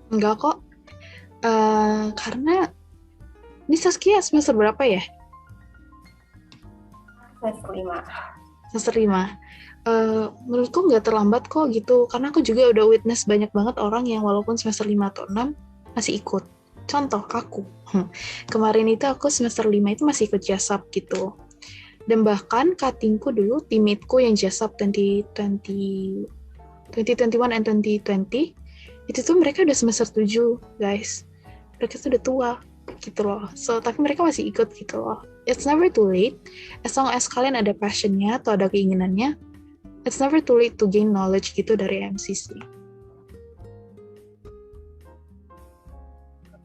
Enggak kok, karena ini Saskia semester berapa ya? Semester 5. Semester 5. Menurutku nggak terlambat kok gitu, karena aku juga udah witness banyak banget orang yang walaupun semester 5 atau 6 masih ikut. Contoh aku, kemarin itu aku semester 5 itu masih ikut JASAP gitu. Dan bahkan cuttingku dulu, teammateku yang JASAP 2021 and 2020, itu tuh mereka udah semester 7, guys. Mereka tuh udah tua gitu loh. So, tapi mereka masih ikut gitu loh. It's never too late. As long as kalian ada passionnya atau ada keinginannya, it's never too late to gain knowledge gitu dari MCC.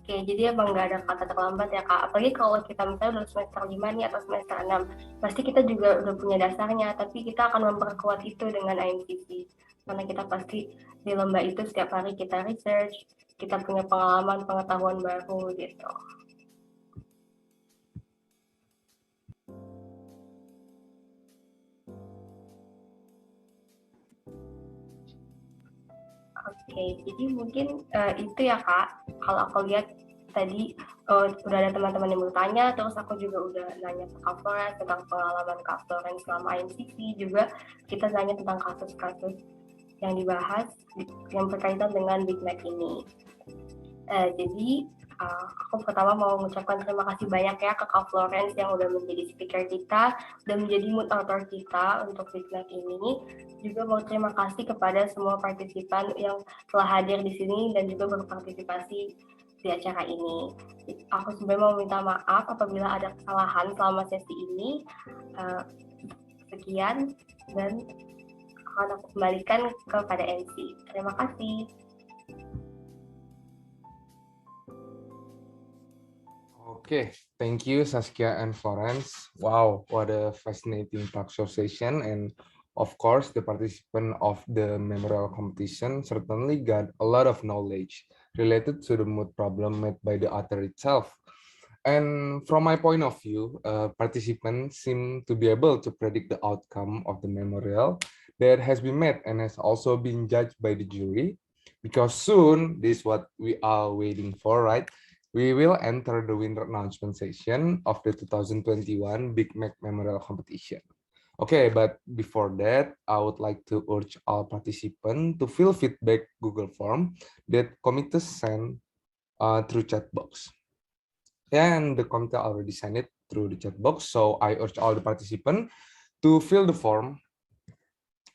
Oke, jadi emang nggak ada kata terlambat ya Kak. Apalagi kalau kita misalnya udah semester 5 nih atau semester 6, pasti kita juga udah punya dasarnya, tapi kita akan memperkuat itu dengan IMCC. Karena kita pasti di lomba itu setiap hari kita research, kita punya pengetahuan baru gitu. Oke, jadi mungkin itu ya Kak. Kalau aku lihat tadi udah ada teman-teman yang bertanya, terus aku juga udah nanya ke Kak Florence tentang pengalaman Kak Florence selama IMCC, juga kita nanya tentang kasus-kasus yang dibahas yang berkaitan dengan Big Mac ini. Jadi Aku pertama mau mengucapkan terima kasih banyak ya ke Kak Florence yang udah menjadi speaker kita, udah menjadi moderator kita untuk BigMac ini. Juga mau terima kasih kepada semua partisipan yang telah hadir di sini dan juga berpartisipasi di acara ini. Aku sebenarnya mau minta maaf apabila ada kesalahan selama sesi ini. Sekian, dan akan aku kembalikan kepada MC. Terima kasih. Okay, thank you Saskia and Florence. Wow, what a fascinating talk show session. And of course, the participant of the memorial competition certainly got a lot of knowledge related to the mood problem made by the author itself. And from my point of view, participants seem to be able to predict the outcome of the memorial that has been made and has also been judged by the jury. Because soon, this is what we are waiting for, right? We will enter the winner announcement session of the 2021 Big Mac Memorial Competition. Okay, but before that, I would like to urge all participants to fill feedback Google form that committee sent through chat box. And the committee already sent it through the chat box, so I urge all the participants to fill the form.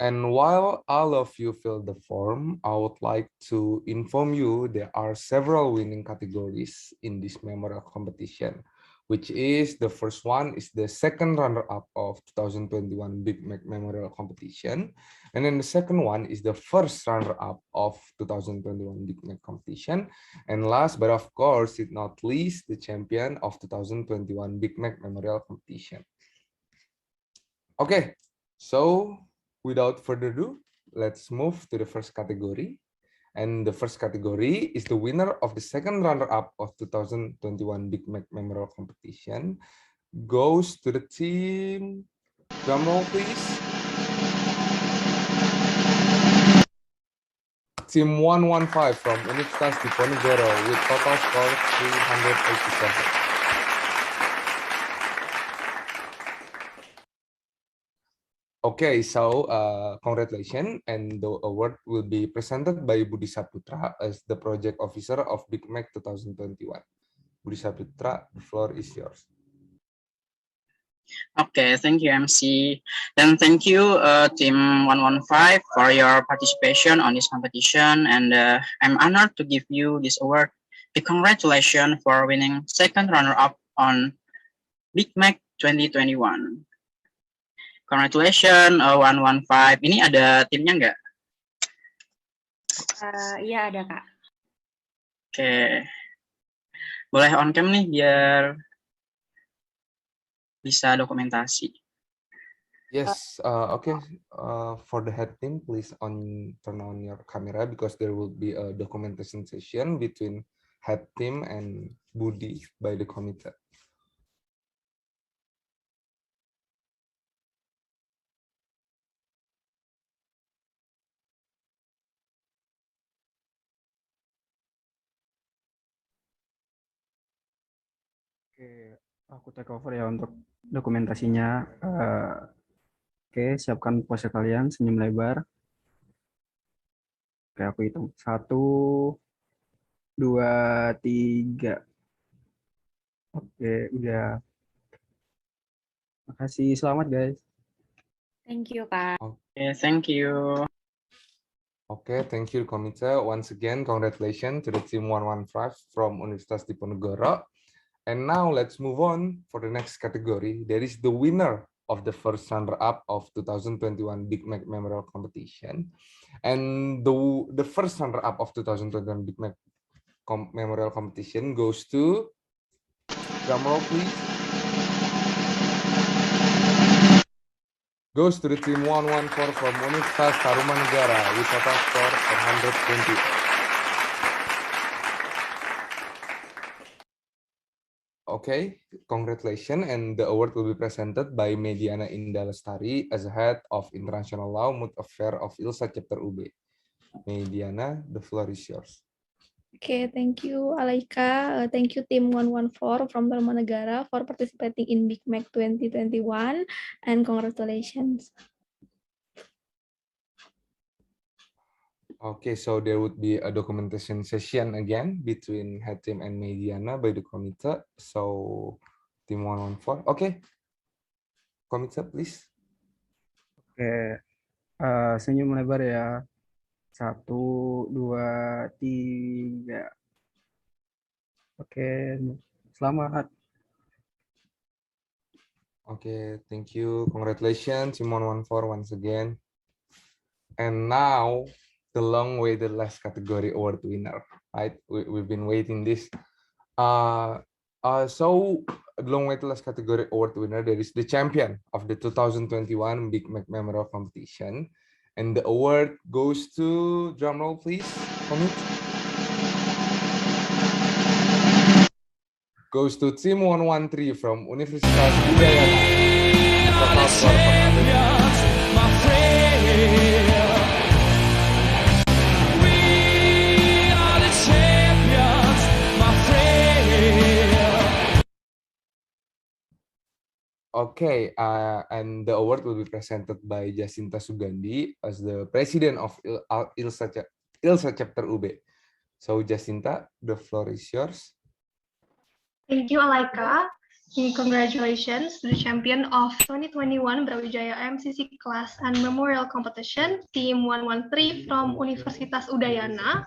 And while all of you fill the form, I would like to inform you there are several winning categories in this memorial competition, which is the first one is the second runner-up of 2021 Big Mac Memorial Competition. And then the second one is the first runner-up of 2021 Big Mac Competition. And last, but of course, not least, the champion of 2021 Big Mac Memorial Competition. Okay, so without further ado, let's move to the first category. And the first category is the winner of the second runner-up of 2021 Big Mac Memorial Competition goes to the team, drumroll please. Team 115 from Universitas Diponegoro with total score 387. Okay, so congratulations, and the award will be presented by Budi Saputra as the project officer of Big Mac 2021. Budi Saputra, the floor is yours. Okay, thank you, MC. And thank you, Team 115, for your participation on this competition. And I'm honored to give you this award. Big congratulations for winning second runner-up on Big Mac 2021. Congratulations, 115. Ini ada timnya nggak? Iya ada, Kak. Oke. Boleh on cam nih biar bisa dokumentasi. Yes, okay. For the head team, please turn on your camera because there will be a documentation session between head team and Budi by the committee. Oke, aku take over ya untuk dokumentasinya. Oke, siapkan pose kalian, senyum lebar. Oke, aku hitung. 1, 2, 3. Oke, udah. Makasih, selamat guys. Thank you, Kak. Okay, thank you. Okay, thank you, committee. Once again, congratulations to the team 115 from Universitas Diponegoro. And now let's move on for the next category. There is the winner of the first runner-up of 2021 Big Mac Memorial Competition. And the first runner-up of 2021 Big Mac Memorial Competition goes to, drumroll please, goes to the team 114 from Universitas Tarumanegara with total score 120. Okay, congratulations, and the award will be presented by Mediana Indah Lestari as head of International Law Mood Affair of ILSA Chapter UB. Mediana, the floor is yours. Okay, thank you, Alaika. Thank you, Team 114 from Tarumanegara for participating in Big Mac 2021, and congratulations. Okay, so there would be a documentation session again between head team and Mediana by the committee. So team 114. Okay, committee please. Oke, senyum lebar ya. 1, 2, 3. Oke, selamat. Okay, thank you. Congratulations, team 114 once again. And now the long-awaited last category award winner, right? We've been waiting this. So the long-awaited last category award winner, there is the champion of the 2021 Big Mac Memorial Competition, and the award goes to, drum roll please, goes to team 113 from Universitas Udayana. Okay, and the award will be presented by Jacinta Sugandi as the president of ILSA chapter UB. So Jacinta, the floor is yours. Thank you, Alaika. Congratulations to the champion of 2021 Brawijaya MCC class and memorial competition, Team 113 from Universitas Udayana.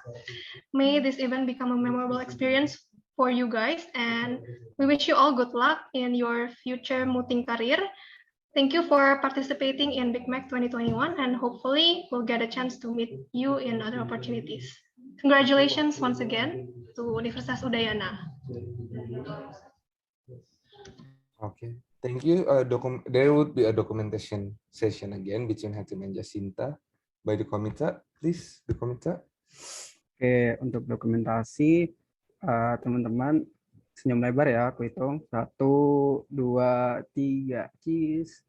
May this event become a memorable experience for you guys, and we wish you all good luck in your future mooting career. Thank you for participating in Big Mac 2021, and hopefully we'll get a chance to meet you in other opportunities. Congratulations once again to Universitas Udayana. Okay, thank you. There would be a documentation session again between Hatim and Jacinta by the committee. Please, the committee. Oke, untuk dokumentasi, teman-teman senyum lebar ya, aku hitung. 1, 2, 3, cheese.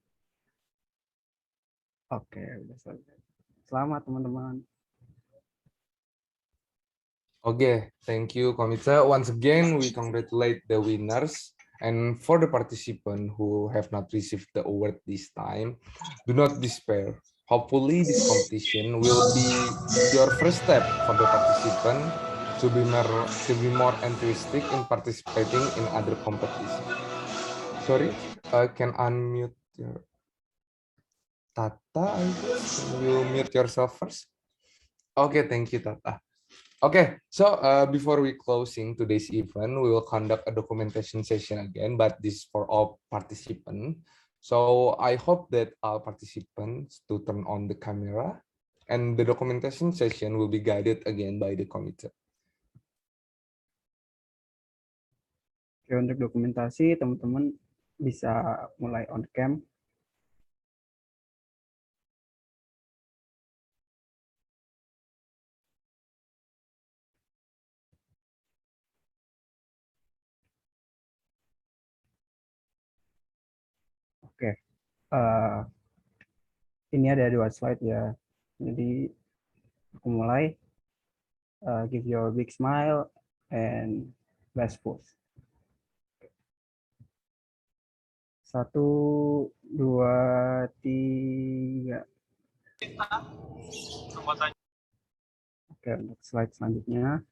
Oke, udah selesai. Selamat teman-teman. Okay, thank you, committee. Once again, we congratulate the winners. And for the participants who have not received the award this time, do not despair. Hopefully, this competition will be your first step for the participant to be more enthusiastic in participating in other competitions. Sorry, can unmute your Tata. Can you mute yourself first? Okay, thank you, Tata. Okay, so before we closing today's event, we will conduct a documentation session again, but this for all participants. So I hope that all participants to turn on the camera, and the documentation session will be guided again by the committee. Oke, untuk dokumentasi, teman-teman bisa mulai on cam. Oke, ini ada 2 slide ya. Jadi aku mulai. Give your big smile and best pose. 1, 2, 3. Oke, untuk slide selanjutnya.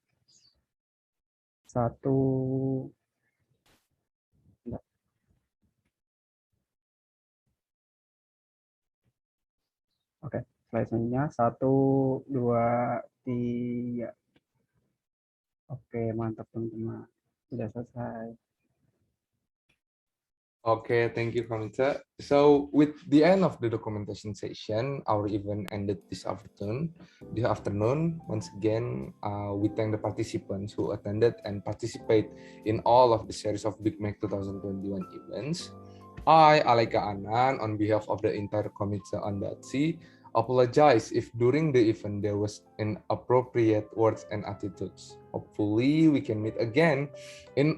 1. Oke, slide selanjutnya. 1, 2, 3. Oke, mantap teman-teman. Sudah selesai. Okay, thank you, committee. So with the end of the documentation session, our event ended this afternoon. Once again, we thank the participants who attended and participate in all of the series of Big Mac 2021 events. I, Alaika Anan, on behalf of the entire committee on DATSI, apologize if during the event there was inappropriate words and attitudes. Hopefully, we can meet again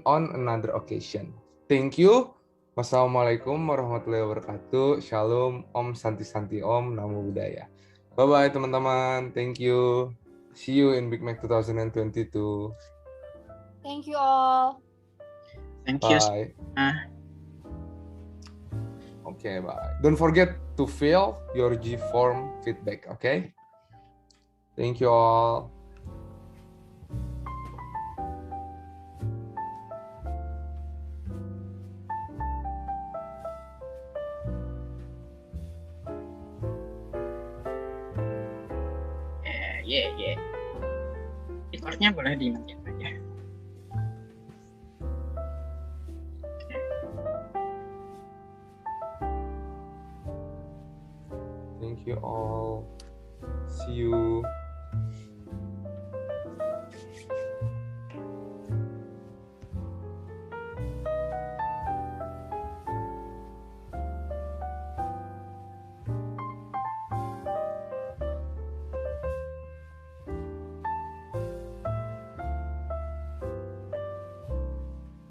on another occasion. Thank you. Wassalamualaikum warahmatullahi wabarakatuh. Shalom, Om Santi Santi Om, Namo Buddhaya. Bye-bye teman-teman. Thank you. See you in Big Mac 2022. Thank you all. Thank you. Bye. Okay, bye. Don't forget to fill your G form feedback, okay? Thank you all. Yeah. Record-nya boleh dimatiin aja. Thank you all. See you.